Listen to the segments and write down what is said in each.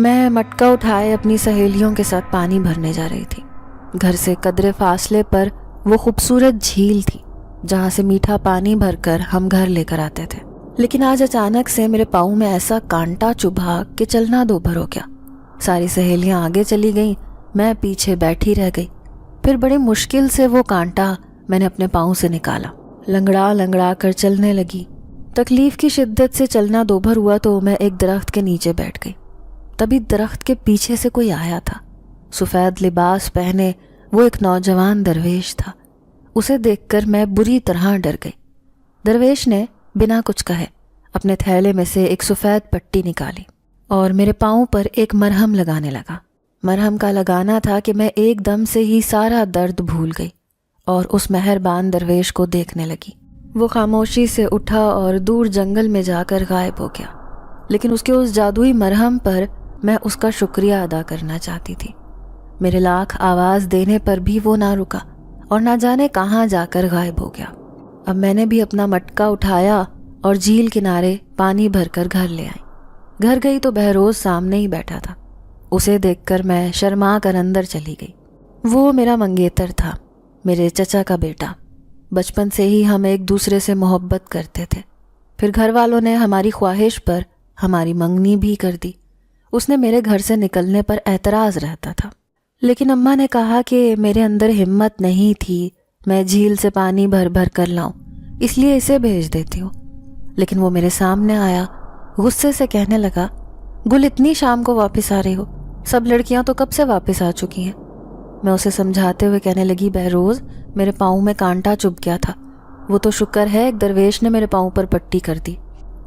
میں مٹکا اٹھائے اپنی سہیلیوں کے ساتھ پانی بھرنے جا رہی تھی۔ گھر سے قدرے فاصلے پر وہ خوبصورت جھیل تھی جہاں سے میٹھا پانی بھر کر ہم گھر لے کر آتے تھے، لیکن آج اچانک سے میرے پاؤں میں ایسا کانٹا چبھا کہ چلنا دوبھر ہو گیا۔ ساری سہیلیاں آگے چلی گئیں، میں پیچھے بیٹھی رہ گئی۔ پھر بڑی مشکل سے وہ کانٹا میں نے اپنے پاؤں سے نکالا، لنگڑا لنگڑا کر چلنے لگی۔ تکلیف کی شدت سے چلنا دوبھر ہوا تو میں ایک درخت کے نیچے بیٹھ گئی۔ تبھی درخت کے پیچھے سے کوئی آیا تھا۔ سفید لباس پہنے وہ ایک نوجوان درویش تھا۔ اسے دیکھ کر میں بری طرح ڈر گئی۔ درویش نے بنا کچھ کہے اپنے تھیلے میں سے ایک سفید پٹی نکالی اور میرے پاؤں پر ایک مرہم لگانے لگا۔ مرہم کا لگانا تھا کہ میں ایک دم سے ہی سارا درد بھول گئی اور اس مہربان درویش کو دیکھنے لگی۔ وہ خاموشی سے اٹھا اور دور جنگل میں جا کر غائب ہو گیا، لیکن اس کے اس جادوئی مرہم پر میں اس کا شکریہ ادا کرنا چاہتی تھی۔ میرے لاکھ آواز دینے پر بھی وہ نہ رکا اور نہ جانے کہاں جا کر غائب ہو گیا۔ اب میں نے بھی اپنا مٹکا اٹھایا اور جھیل کنارے پانی بھر کر گھر لے آئی۔ گھر گئی تو بہروز سامنے ہی بیٹھا تھا۔ اسے دیکھ کر میں شرما کر اندر چلی گئی۔ وہ میرا منگیتر تھا، میرے چچا کا بیٹا۔ بچپن سے ہی ہم ایک دوسرے سے محبت کرتے تھے۔ پھر گھر والوں نے ہماری خواہش پر ہماری منگنی بھی کر دی۔ اس نے میرے گھر سے نکلنے پر اعتراض رہتا تھا، لیکن اماں نے کہا کہ میرے اندر ہمت نہیں تھی میں جھیل سے پانی بھر بھر کر لاؤں، اس لیے اسے بھیج دیتی ہوں۔ لیکن وہ میرے سامنے آیا، غصے سے کہنے لگا، گل اتنی شام کو واپس آ رہی ہو؟ سب لڑکیاں تو کب سے واپس آ چکی ہیں۔ میں اسے سمجھاتے ہوئے کہنے لگی، بہروز میرے پاؤں میں کانٹا چبھ گیا تھا، وہ تو شکر ہے ایک درویش نے میرے پاؤں پر پٹی کر دی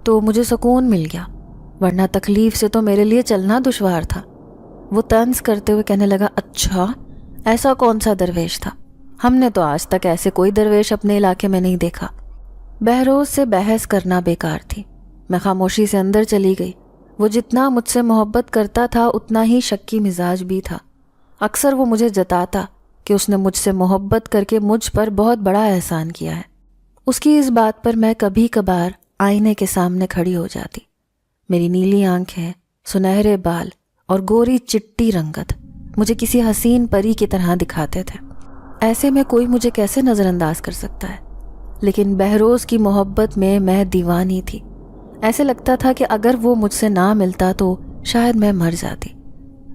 تو مجھے سکون مل گیا، ورنہ تکلیف سے تو میرے لیے چلنا دشوار تھا۔ وہ طنز کرتے ہوئے کہنے لگا، اچھا ایسا کون سا درویش تھا؟ ہم نے تو آج تک ایسے کوئی درویش اپنے علاقے میں نہیں دیکھا۔ بہروز سے بحث کرنا بیکار تھی۔ میں خاموشی سے اندر چلی گئی۔ وہ جتنا مجھ سے محبت کرتا تھا اتنا ہی شکی مزاج بھی تھا۔ اکثر وہ مجھے جتاتا کہ اس نے مجھ سے محبت کر کے مجھ پر بہت بڑا احسان کیا ہے۔ اس کی اس بات پر میں کبھی کبھار آئینے کے سامنے کھڑی ہو جاتی۔ میری نیلی آنکھیں، سنہرے بال اور گوری چٹی رنگت مجھے کسی حسین پری کی طرح دکھاتے تھے۔ ایسے میں کوئی مجھے کیسے نظر انداز کر سکتا ہے؟ لیکن بہروز کی محبت میں دیوانی تھی۔ ایسے لگتا تھا کہ اگر وہ مجھ سے نہ ملتا تو شاید میں مر جاتی۔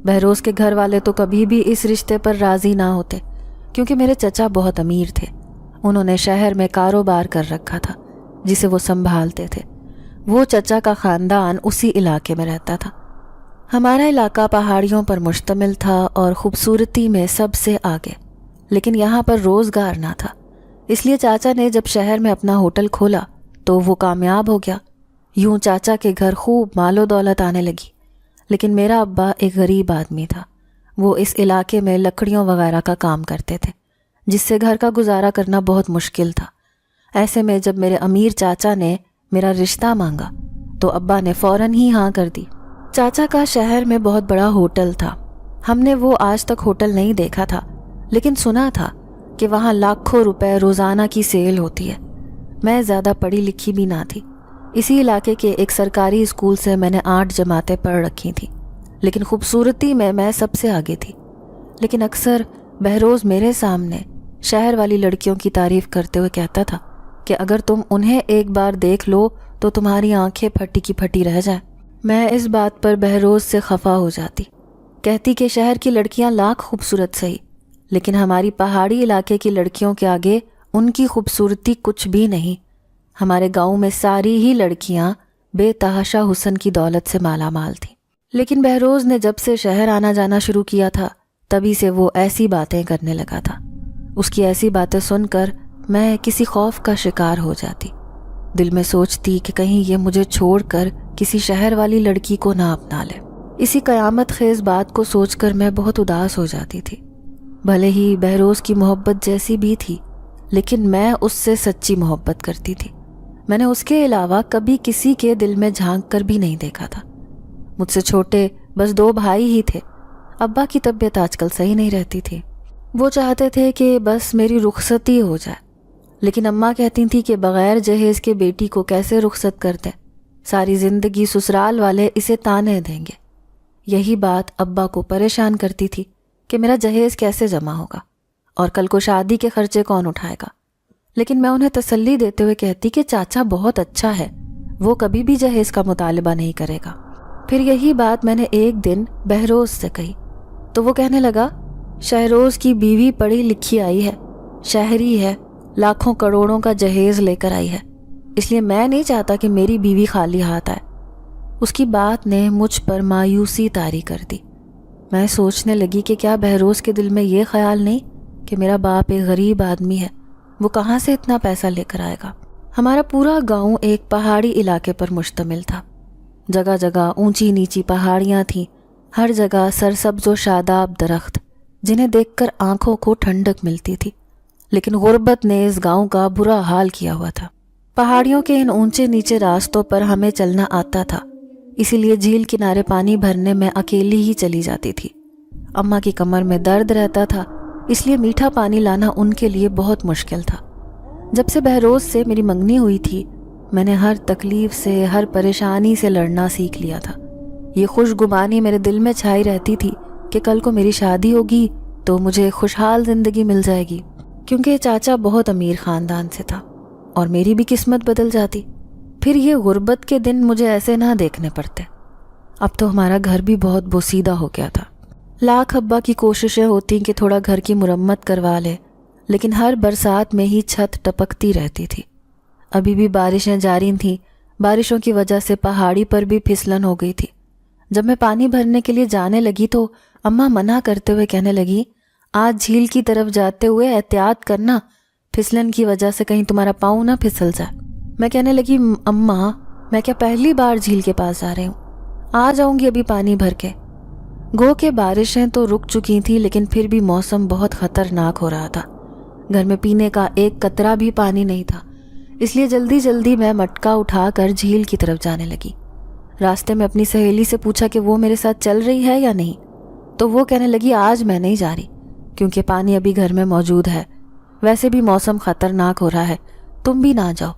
بہروز کے گھر والے تو کبھی بھی اس رشتے پر راضی نہ ہوتے، کیونکہ میرے چچا بہت امیر تھے۔ انہوں نے شہر میں کاروبار کر رکھا تھا جسے وہ سنبھالتے تھے۔ وہ چچا کا خاندان اسی علاقے میں رہتا تھا۔ ہمارا علاقہ پہاڑیوں پر مشتمل تھا اور خوبصورتی میں سب سے آگے، لیکن یہاں پر روزگار نہ تھا۔ اس لیے چاچا نے جب شہر میں اپنا ہوٹل کھولا تو وہ کامیاب ہو گیا۔ یوں چاچا کے گھر خوب مال و دولت آنے لگی، لیکن میرا ابا ایک غریب آدمی تھا۔ وہ اس علاقے میں لکڑیوں وغیرہ کا کام کرتے تھے، جس سے گھر کا گزارا کرنا بہت مشکل تھا۔ ایسے میں جب میرے امیر چاچا نے میرا رشتہ مانگا تو ابا نے فوراً ہی ہاں کر دی۔ چاچا کا شہر میں بہت بڑا ہوٹل تھا۔ ہم نے وہ آج تک ہوٹل نہیں دیکھا تھا، لیکن سنا تھا کہ وہاں لاکھوں روپے روزانہ کی سیل ہوتی ہے۔ میں زیادہ پڑھی لکھی بھی نہ تھی۔ اسی علاقے کے ایک سرکاری اسکول سے میں نے 8 جماعتیں پڑھ رکھی تھیں، لیکن خوبصورتی میں سب سے آگے تھی۔ لیکن اکثر بہروز میرے سامنے شہر والی لڑکیوں کی تعریف کرتے ہوئے کہتا تھا کہ اگر تم انہیں ایک بار دیکھ لو تو تمہاری آنکھیں پھٹی کی پھٹی رہ جائیں۔ میں اس بات پر بہروز سے خفا ہو جاتی، کہتی کہ شہر کی لڑکیاں لاکھ خوبصورت صحیح، لیکن ہماری پہاڑی علاقے کی لڑکیوں کے آگے ان کی خوبصورتی کچھ بھی نہیں۔ ہمارے گاؤں میں ساری ہی لڑکیاں بے تحاشا حسن کی دولت سے مالا مال تھیں۔ لیکن بہروز نے جب سے شہر آنا جانا شروع کیا تھا تبھی سے وہ ایسی باتیں کرنے لگا تھا۔ اس کی ایسی باتیں سن کر میں کسی خوف کا شکار ہو جاتی۔ دل میں سوچتی کہ کہیں یہ مجھے چھوڑ کر کسی شہر والی لڑکی کو نہ اپنا لے۔ اسی قیامت خیز بات کو سوچ کر میں بہت اداس ہو جاتی تھی۔ بھلے ہی بہروز کی محبت جیسی بھی تھی، لیکن میں اس سے سچی محبت کرتی تھی۔ میں نے اس کے علاوہ کبھی کسی کے دل میں جھانک کر بھی نہیں دیکھا تھا۔ مجھ سے چھوٹے بس 2 بھائی ہی تھے۔ ابا کی طبیعت آج کل صحیح نہیں رہتی تھی۔ وہ چاہتے تھے کہ بس میری رخصتی ہو جائے، لیکن اماں کہتی تھی کہ بغیر جہیز کے بیٹی کو کیسے رخصت کر دیں، ساری زندگی سسرال والے اسے تانے دیں گے۔ یہی بات ابا کو پریشان کرتی تھی کہ میرا جہیز کیسے جمع ہوگا اور کل کو شادی کے خرچے کون اٹھائے گا، لیکن میں انہیں تسلی دیتے ہوئے کہتی کہ چاچا بہت اچھا ہے، وہ کبھی بھی جہیز کا مطالبہ نہیں کرے گا۔ پھر یہی بات میں نے ایک دن بہروز سے کہی تو وہ کہنے لگا، شہروز کی بیوی پڑھی لکھی آئی ہے، شہری ہے، لاکھوں کروڑوں کا جہیز لے کر آئی ہے، اس لیے میں نہیں چاہتا کہ میری بیوی خالی ہاتھ آئے۔ اس کی بات نے مجھ پر مایوسی طاری کر دی۔ میں سوچنے لگی کہ کیا بہروز کے دل میں یہ خیال نہیں کہ میرا باپ ایک غریب آدمی ہے، وہ کہاں سے اتنا پیسہ لے کر آئے گا۔ ہمارا پورا گاؤں ایک پہاڑی علاقے پر مشتمل تھا، جگہ جگہ اونچی نیچی پہاڑیاں تھیں، ہر جگہ سرسبز و شاداب درخت جنہیں دیکھ کر آنکھوں کو ٹھنڈک ملتی تھی، لیکن غربت نے اس گاؤں کا برا حال کیا ہوا تھا۔ پہاڑیوں کے ان اونچے نیچے راستوں پر ہمیں چلنا آتا تھا، اسی لیے جھیل کنارے پانی بھرنے میں اکیلی ہی چلی جاتی تھی۔ اماں کی کمر میں درد رہتا تھا، اس لیے میٹھا پانی لانا ان کے لیے بہت مشکل تھا۔ جب سے بہروز سے میری منگنی ہوئی تھی، میں نے ہر تکلیف سے، ہر پریشانی سے لڑنا سیکھ لیا تھا۔ یہ خوش گمانی میرے دل میں چھائی رہتی تھی کہ کل کو میری شادی ہوگی تو مجھے خوشحال زندگی مل جائے گی، کیونکہ چاچا بہت امیر خاندان سے تھا اور میری بھی قسمت بدل جاتی۔ پھر یہ غربت کے دن مجھے ایسے نہ دیکھنے پڑتے۔ اب تو ہمارا گھر بھی بہت بوسیدہ ہو گیا تھا۔ لاکھ ابا کی کوششیں ہوتی کہ تھوڑا گھر کی مرمت کروا لے، لیکن ہر برسات میں ہی چھت ٹپکتی رہتی تھی۔ ابھی بھی بارشیں جاری تھیں، بارشوں کی وجہ سے پہاڑی پر بھی پھسلن ہو گئی تھی۔ جب میں پانی بھرنے کے لیے جانے لگی تو اماں منع کرتے ہوئے کہنے لگی، آج جھیل کی طرف جاتے ہوئے احتیاط کرنا، پھسلن کی وجہ سے کہیں تمہارا پاؤں نہ پھسل جائے۔ میں کہنے لگی، اماں میں کیا پہلی بار جھیل کے پاس جا رہی ہوں، آ جاؤں گی ابھی پانی بھر کے۔ گو کہ بارشیں تو رک چکی تھیں، لیکن پھر بھی موسم بہت خطرناک ہو رہا تھا۔ گھر میں پینے کا ایک قطرہ بھی پانی نہیں تھا، اس لیے جلدی جلدی میں مٹکا اٹھا کر جھیل کی طرف جانے لگی۔ راستے میں اپنی سہیلی سے پوچھا کہ وہ میرے ساتھ چل رہی ہے یا نہیں، تو وہ کہنے لگی، آج میں نہیں جا رہی کیونکہ پانی ابھی گھر میں موجود ہے، ویسے بھی موسم خطرناک ہو رہا ہے، تم بھی نہ جاؤ۔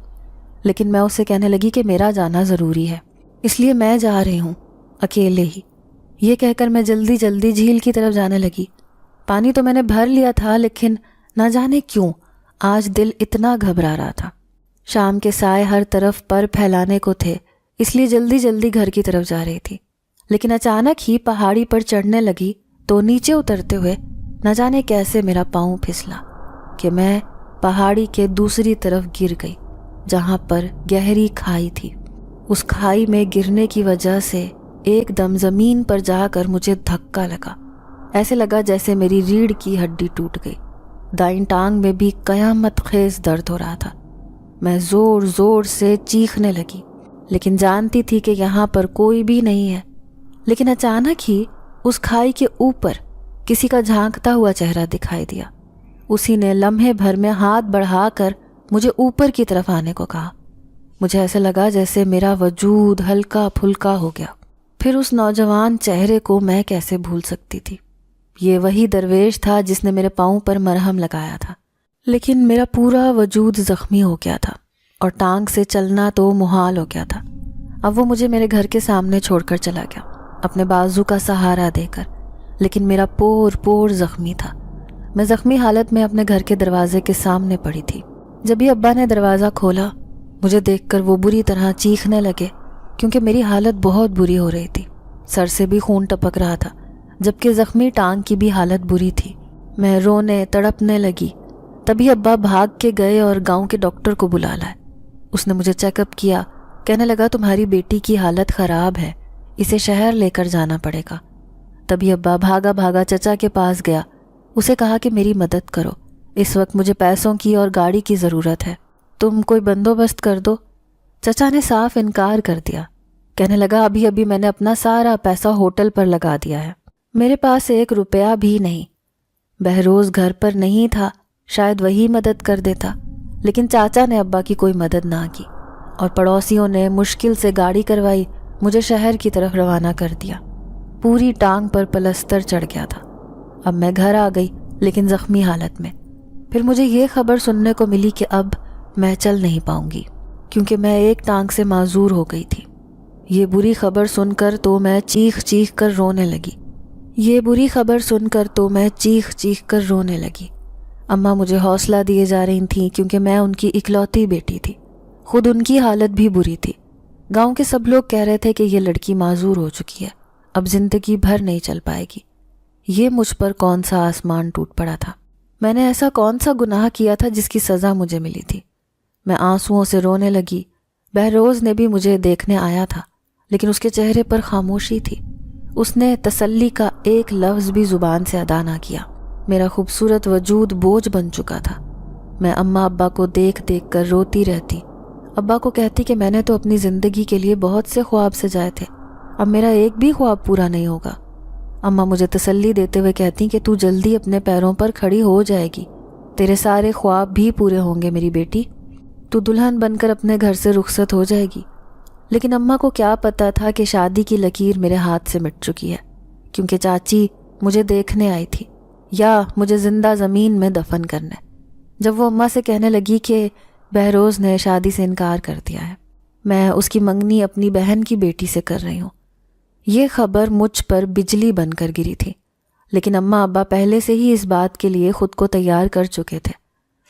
لیکن میں اسے کہنے لگی کہ میرا جانا ضروری ہے، اس لیے میں جا رہی ہوں اکیلے ہی۔ یہ کہہ کر میں جلدی جلدی جھیل کی طرف جانے لگی۔ پانی تو میں نے بھر لیا تھا، لیکن نہ جانے کیوں آج دل اتنا گھبرا رہا تھا۔ شام کے سائے ہر طرف پر پھیلانے کو تھے، اس لیے جلدی جلدی گھر کی طرف جا رہی تھی، لیکن اچانک ہی پہاڑی پر چڑھنے لگی تو نیچے اترتے ہوئے نہ جانے کیسے میرا پاؤں پھسلا کہ میں پہاڑی کے دوسری طرف گر گئی، جہاں پر گہری کھائی تھی۔ اس کھائی میں گرنے کی وجہ سے ایک دم زمین پر جا کر مجھے دھکا لگا، ایسے لگا جیسے میری ریڑھ کی ہڈی ٹوٹ گئی۔ دائیں ٹانگ میں بھی قیامت خیز درد ہو رہا تھا۔ میں زور زور سے چیخنے لگی، لیکن جانتی تھی کہ یہاں پر کوئی بھی نہیں ہے۔ لیکن اچانک ہی اس کھائی کے اوپر کسی کا جھانکتا ہوا چہرہ دکھائی دیا۔ اسی نے لمحے بھر میں ہاتھ بڑھا کر مجھے اوپر کی طرف آنے کو کہا۔ مجھے ایسے لگا جیسے میرا وجود ہلکا پھلکا ہو گیا۔ پھر اس نوجوان چہرے کو میں کیسے بھول سکتی تھی؟ یہ وہی درویش تھا جس نے میرے پاؤں پر مرہم لگایا تھا، لیکن میرا پورا وجود زخمی ہو گیا تھا اور ٹانگ سے چلنا تو محال ہو گیا تھا۔ اب وہ مجھے میرے گھر کے سامنے چھوڑ کر چلا گیا، اپنے بازو کا سہارا دے کر، لیکن میرا پور پور زخمی تھا۔ میں زخمی حالت میں اپنے گھر کے دروازے کے سامنے پڑی تھی۔ جب ہی ابا نے دروازہ کھولا، مجھے دیکھ کر وہ بری طرح چیخنے لگے کیونکہ میری حالت بہت بری ہو رہی تھی۔ سر سے بھی خون ٹپک رہا تھا، جبکہ زخمی ٹانگ کی بھی حالت بری تھی۔ میں رونے تڑپنے لگی۔ تبھی ابا بھاگ کے گئے اور گاؤں کے ڈاکٹر کو بلا لائے۔ اس نے مجھے چیک اپ کیا، کہنے لگا تمہاری بیٹی کی حالت خراب ہے، اسے شہر لے کر جانا پڑے گا۔ تبھی ابا بھاگا بھاگا چچا کے پاس گیا، اسے کہا کہ میری مدد کرو، اس وقت مجھے پیسوں کی اور گاڑی کی ضرورت ہے، تم کوئی بندوبست کر دو۔ چچا نے صاف انکار کر دیا، کہنے لگا ابھی ابھی میں نے اپنا سارا پیسہ ہوٹل پر لگا دیا ہے، میرے پاس 1 روپیہ بھی نہیں۔ بہروز گھر پر نہیں تھا، شاید وہی مدد کر دیتا، لیکن چاچا نے ابا کی کوئی مدد نہ کی اور پڑوسیوں نے مشکل سے گاڑی کروائی، مجھے شہر کی طرف روانہ کر دیا۔ پوری ٹانگ پر پلستر چڑھ گیا تھا۔ اب میں گھر آ گئی، لیکن زخمی حالت میں۔ پھر مجھے یہ خبر سننے کو ملی کہ اب میں چل نہیں پاؤں گی، کیونکہ میں ایک ٹانگ سے معذور ہو گئی تھی۔ یہ بری خبر سن کر تو میں چیخ چیخ کر رونے لگی۔ اماں مجھے حوصلہ دیے جا رہی تھیں کیونکہ میں ان کی اکلوتی بیٹی تھی۔ خود ان کی حالت بھی بری تھی۔ گاؤں کے سب لوگ کہہ رہے تھے کہ یہ لڑکی معذور ہو چکی ہے، اب زندگی بھر نہیں چل پائے گی۔ یہ مجھ پر کون سا آسمان ٹوٹ پڑا تھا؟ میں نے ایسا کون سا گناہ کیا تھا جس کی سزا مجھے ملی تھی؟ میں آنسوؤں سے رونے لگی۔ بہروز نے بھی مجھے دیکھنے آیا تھا، لیکن اس کے چہرے پر خاموشی تھی۔ اس نے تسلی کا ایک لفظ بھی زبان سے ادا نہ کیا۔ میرا خوبصورت وجود بوجھ بن چکا تھا۔ میں اماں ابا کو دیکھ دیکھ کر روتی رہتی۔ ابا کو کہتی کہ میں نے تو اپنی زندگی کے لیے بہت سے خواب سجائے تھے، اب میرا ایک بھی خواب پورا نہیں ہوگا۔ اماں مجھے تسلی دیتے ہوئے کہتی کہ تو جلدی اپنے پیروں پر کھڑی ہو جائے گی، تیرے سارے خواب بھی پورے ہوں گے میری بیٹی، تو دلہن بن کر اپنے گھر سے رخصت ہو جائے گی۔ لیکن اماں کو کیا پتا تھا کہ شادی کی لکیر میرے ہاتھ سے مٹ چکی ہے، کیونکہ چاچی مجھے دیکھنے آئی تھی یا مجھے زندہ زمین میں دفن کرنے، جب وہ اماں سے کہنے لگی کہ بہروز نے شادی سے انکار کر دیا ہے، میں اس کی منگنی اپنی بہن کی بیٹی سے کر رہی ہوں۔ یہ خبر مجھ پر بجلی بن کر گری تھی، لیکن اماں ابا پہلے سے ہی اس بات کے لیے خود کو تیار کر چکے تھے۔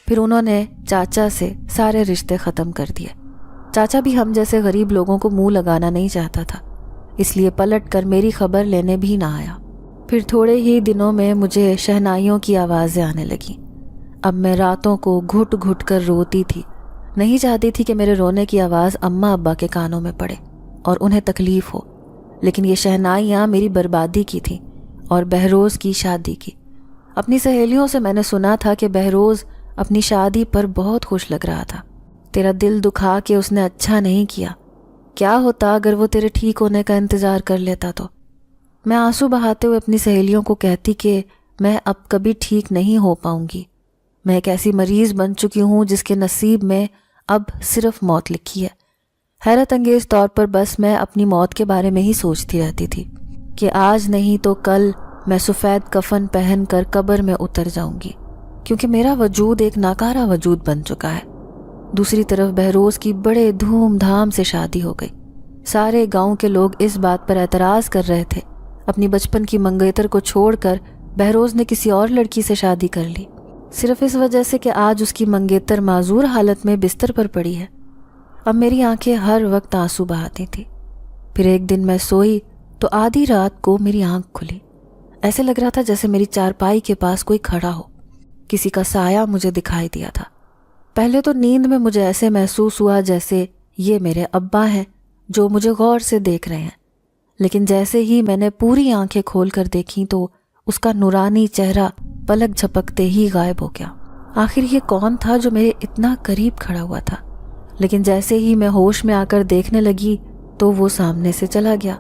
پھر انہوں نے چاچا سے سارے رشتے ختم کر دیے۔ چاچا بھی ہم جیسے غریب لوگوں کو منہ لگانا نہیں چاہتا تھا، اس لیے پلٹ کر میری خبر لینے بھی نہ آیا۔ پھر تھوڑے ہی دنوں میں مجھے شہنائیوں کی آوازیں آنے لگیں۔ اب میں راتوں کو گھٹ گھٹ کر روتی تھی، نہیں چاہتی تھی کہ میرے رونے کی آواز اماں ابا کے کانوں میں پڑے اور انہیں تکلیف ہو، لیکن یہ شہنائیاں میری بربادی کی تھیں اور بہروز کی شادی کی۔ اپنی سہیلیوں سے میں نے سنا تھا کہ بہروز اپنی شادی پر بہت خوش لگ رہا تھا۔ تیرا دل دکھا کے اس نے اچھا نہیں کیا، کیا ہوتا اگر وہ تیرے ٹھیک ہونے کا انتظار کر لیتا تو؟ میں آنسو بہاتے ہوئے اپنی سہیلیوں کو کہتی کہ میں اب کبھی ٹھیک نہیں ہو پاؤں گی، میں ایک ایسی مریض بن چکی ہوں جس کے نصیب میں اب صرف موت لکھی ہے۔ حیرت انگیز طور پر بس میں اپنی موت کے بارے میں ہی سوچتی رہتی تھی کہ آج نہیں تو کل میں سفید کفن پہن کر قبر میں اتر جاؤں گی، کیونکہ میرا وجود ایک ناکارہ وجود بن چکا ہے۔ دوسری طرف بہروز کی بڑے دھوم دھام سے شادی ہو گئی۔ سارے گاؤں کے لوگ اس بات پر اعتراض کر رہے تھے، اپنی بچپن کی منگیتر کو چھوڑ کر بہروز نے کسی اور لڑکی سے شادی کر لی، صرف اس وجہ سے کہ آج اس کی منگیتر معذور حالت میں بستر پر پڑی ہے۔ اب میری آنکھیں ہر وقت آنسو بہاتی تھی۔ پھر ایک دن میں سوئی تو آدھی رات کو میری آنکھ کھلی۔ ایسے لگ رہا تھا جیسے میری چارپائی کے پاس کوئی کھڑا ہو، کسی کا سایہ مجھے دکھائی دیا تھا۔ پہلے تو نیند میں مجھے ایسے محسوس ہوا جیسے یہ میرے ابا ہیں جو مجھے غور سے دیکھ رہے ہیں، لیکن جیسے ہی میں نے پوری آنکھیں کھول کر دیکھیں تو اس کا نورانی چہرہ پلک جھپکتے ہی غائب ہو گیا۔ آخر یہ کون تھا جو میرے اتنا قریب کھڑا ہوا تھا؟ لیکن جیسے ہی میں ہوش میں آ کر دیکھنے لگی تو وہ سامنے سے چلا گیا۔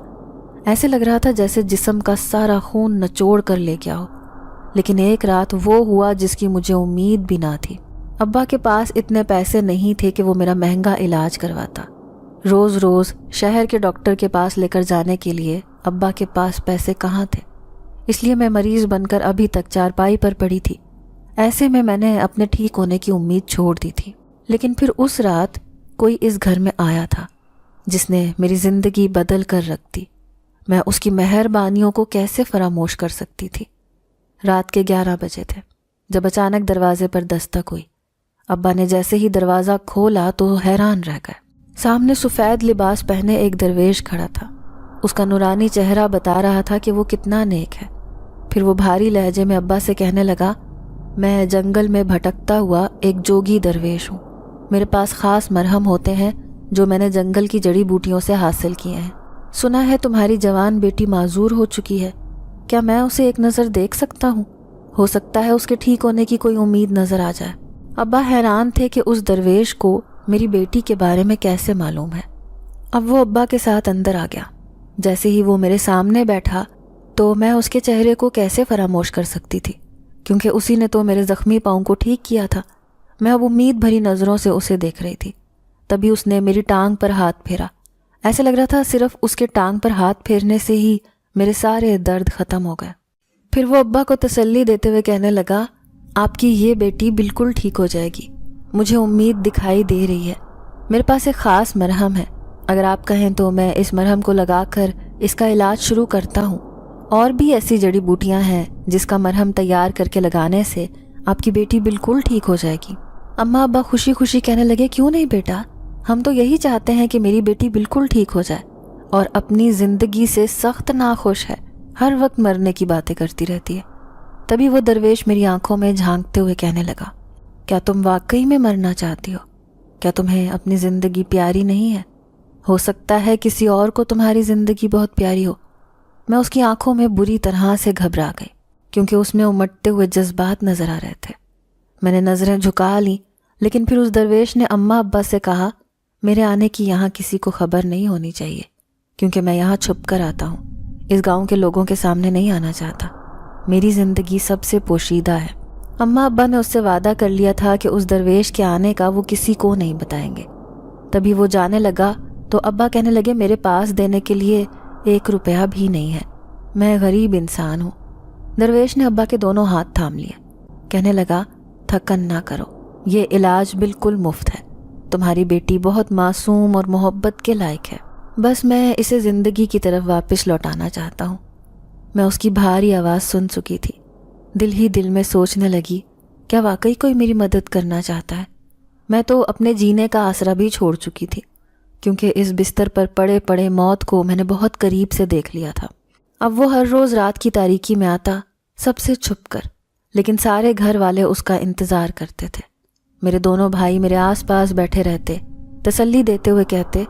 ایسے لگ رہا تھا جیسے جسم کا سارا خون نچوڑ کر لے گیا ہو۔ لیکن ایک رات وہ ہوا جس کی مجھے امید بھی نہ تھی۔ ابا کے پاس اتنے پیسے نہیں تھے کہ وہ میرا مہنگا علاج کرواتا۔ روز روز شہر کے ڈاکٹر کے پاس لے کر جانے کے لیے ابا کے پاس پیسے کہاں تھے، اس لیے میں مریض بن کر ابھی تک چارپائی پر پڑی تھی۔ ایسے میں نے اپنے ٹھیک ہونے کی امید چھوڑ دی تھی۔ لیکن پھر اس رات کوئی اس گھر میں آیا تھا جس نے میری زندگی بدل کر رکھ دی۔ میں اس کی مہربانیوں کو کیسے فراموش کر سکتی تھی؟ رات کے 11 بجے تھے جب اچانک دروازے پر دستک ہوئی۔ ابا نے جیسے ہی دروازہ کھولا تو حیران رہ گئے۔ سامنے سفید لباس پہنے ایک درویش کھڑا تھا۔ اس کا نورانی چہرہ بتا رہا تھا کہ وہ کتنا نیک ہے۔ پھر وہ بھاری لہجے میں ابا سے کہنے لگا، میں جنگل میں بھٹکتا ہوا ایک جوگی درویش ہوں، میرے پاس خاص مرہم ہوتے ہیں جو میں نے جنگل کی جڑی بوٹیوں سے حاصل کیے ہیں۔ سنا ہے تمہاری جوان بیٹی معذور ہو چکی ہے، کیا میں اسے ایک نظر دیکھ سکتا ہوں؟ ہو سکتا ہے اس کے ٹھیک ہونے کی کوئی امید نظر آ جائے۔ ابا حیران تھے کہ اس درویش کو میری بیٹی کے بارے میں کیسے معلوم ہے۔ اب وہ ابا کے ساتھ اندر آ گیا۔ جیسے ہی وہ میرے سامنے بیٹھا تو میں اس کے چہرے کو کیسے فراموش کر سکتی تھی، کیونکہ اسی نے تو میرے زخمی پاؤں کو ٹھیک کیا تھا۔ میں اب امید بھری نظروں سے اسے دیکھ رہی تھی۔ تبھی اس نے میری ٹانگ پر ہاتھ پھیرا۔ ایسے لگ رہا تھا صرف اس کے ٹانگ پر ہاتھ پھیرنے سے ہی میرے سارے درد ختم ہو گئے۔ پھر وہ ابا کو تسلی دیتے ہوئے کہنے لگا، آپ کی یہ بیٹی بالکل ٹھیک ہو جائے گی، مجھے امید دکھائی دے رہی ہے۔ میرے پاس ایک خاص مرہم ہے، اگر آپ کہیں تو میں اس مرہم کو لگا کر اس کا علاج شروع کرتا ہوں۔ اور بھی ایسی جڑی بوٹیاں ہیں جس کا مرہم تیار کر کے لگانے سے آپ کی بیٹی بالکل ٹھیک ہو جائے گی۔ اماں ابا خوشی خوشی کہنے لگے کیوں نہیں بیٹا، ہم تو یہی چاہتے ہیں کہ میری بیٹی بالکل ٹھیک ہو جائے اور اپنی زندگی سے سخت ناخوش ہے، ہر وقت مرنے کی باتیں کرتی رہتی ہے۔ تبھی وہ درویش میری آنکھوں میں جھانکتے ہوئے کہنے لگا کیا تم واقعی میں مرنا چاہتی ہو؟ کیا تمہیں اپنی زندگی پیاری نہیں ہے؟ ہو سکتا ہے کسی اور کو تمہاری زندگی بہت پیاری ہو۔ میں اس کی آنکھوں میں بری طرح سے گھبرا گئی کیونکہ اس میں امٹتے ہوئے جذبات نظر آ رہے تھے۔ میں نے نظریں جھکا لیں، لیکن پھر اس درویش نے اماں ابا سے کہا میرے آنے کی یہاں کسی کو خبر نہیں ہونی چاہیے، کیونکہ میں یہاں چھپ کر آتا ہوں، اس گاؤں کے لوگوں کے سامنے نہیں آنا چاہتا، میری زندگی سب سے پوشیدہ ہے۔ اماں ابا نے اس سے وعدہ کر لیا تھا کہ اس درویش کے آنے کا وہ کسی کو نہیں بتائیں گے۔ تبھی وہ جانے لگا تو ابا کہنے لگے میرے پاس دینے کے لیے 1 روپیہ بھی نہیں ہے، میں غریب انسان ہوں۔ درویش نے ابا کے دونوں ہاتھ تھام لیے، کہنے لگا تھکن نہ کرو، یہ علاج بالکل مفت ہے، تمہاری بیٹی بہت معصوم اور محبت کے لائق ہے، بس میں اسے زندگی کی طرف واپس لوٹانا چاہتا ہوں۔ میں اس کی بھاری آواز سن چکی تھی، دل ہی دل میں سوچنے لگی کیا واقعی کوئی میری مدد کرنا چاہتا ہے؟ میں تو اپنے جینے کا آسرا بھی چھوڑ چکی تھی، کیونکہ اس بستر پر پڑے پڑے موت کو میں نے بہت قریب سے دیکھ لیا تھا۔ اب وہ ہر روز رات کی تاریکی میں آتا، سب سے چھپ کر، لیکن سارے گھر والے اس کا انتظار کرتے تھے۔ میرے دونوں بھائی میرے آس پاس بیٹھے رہتے، تسلی دیتے ہوئے کہتے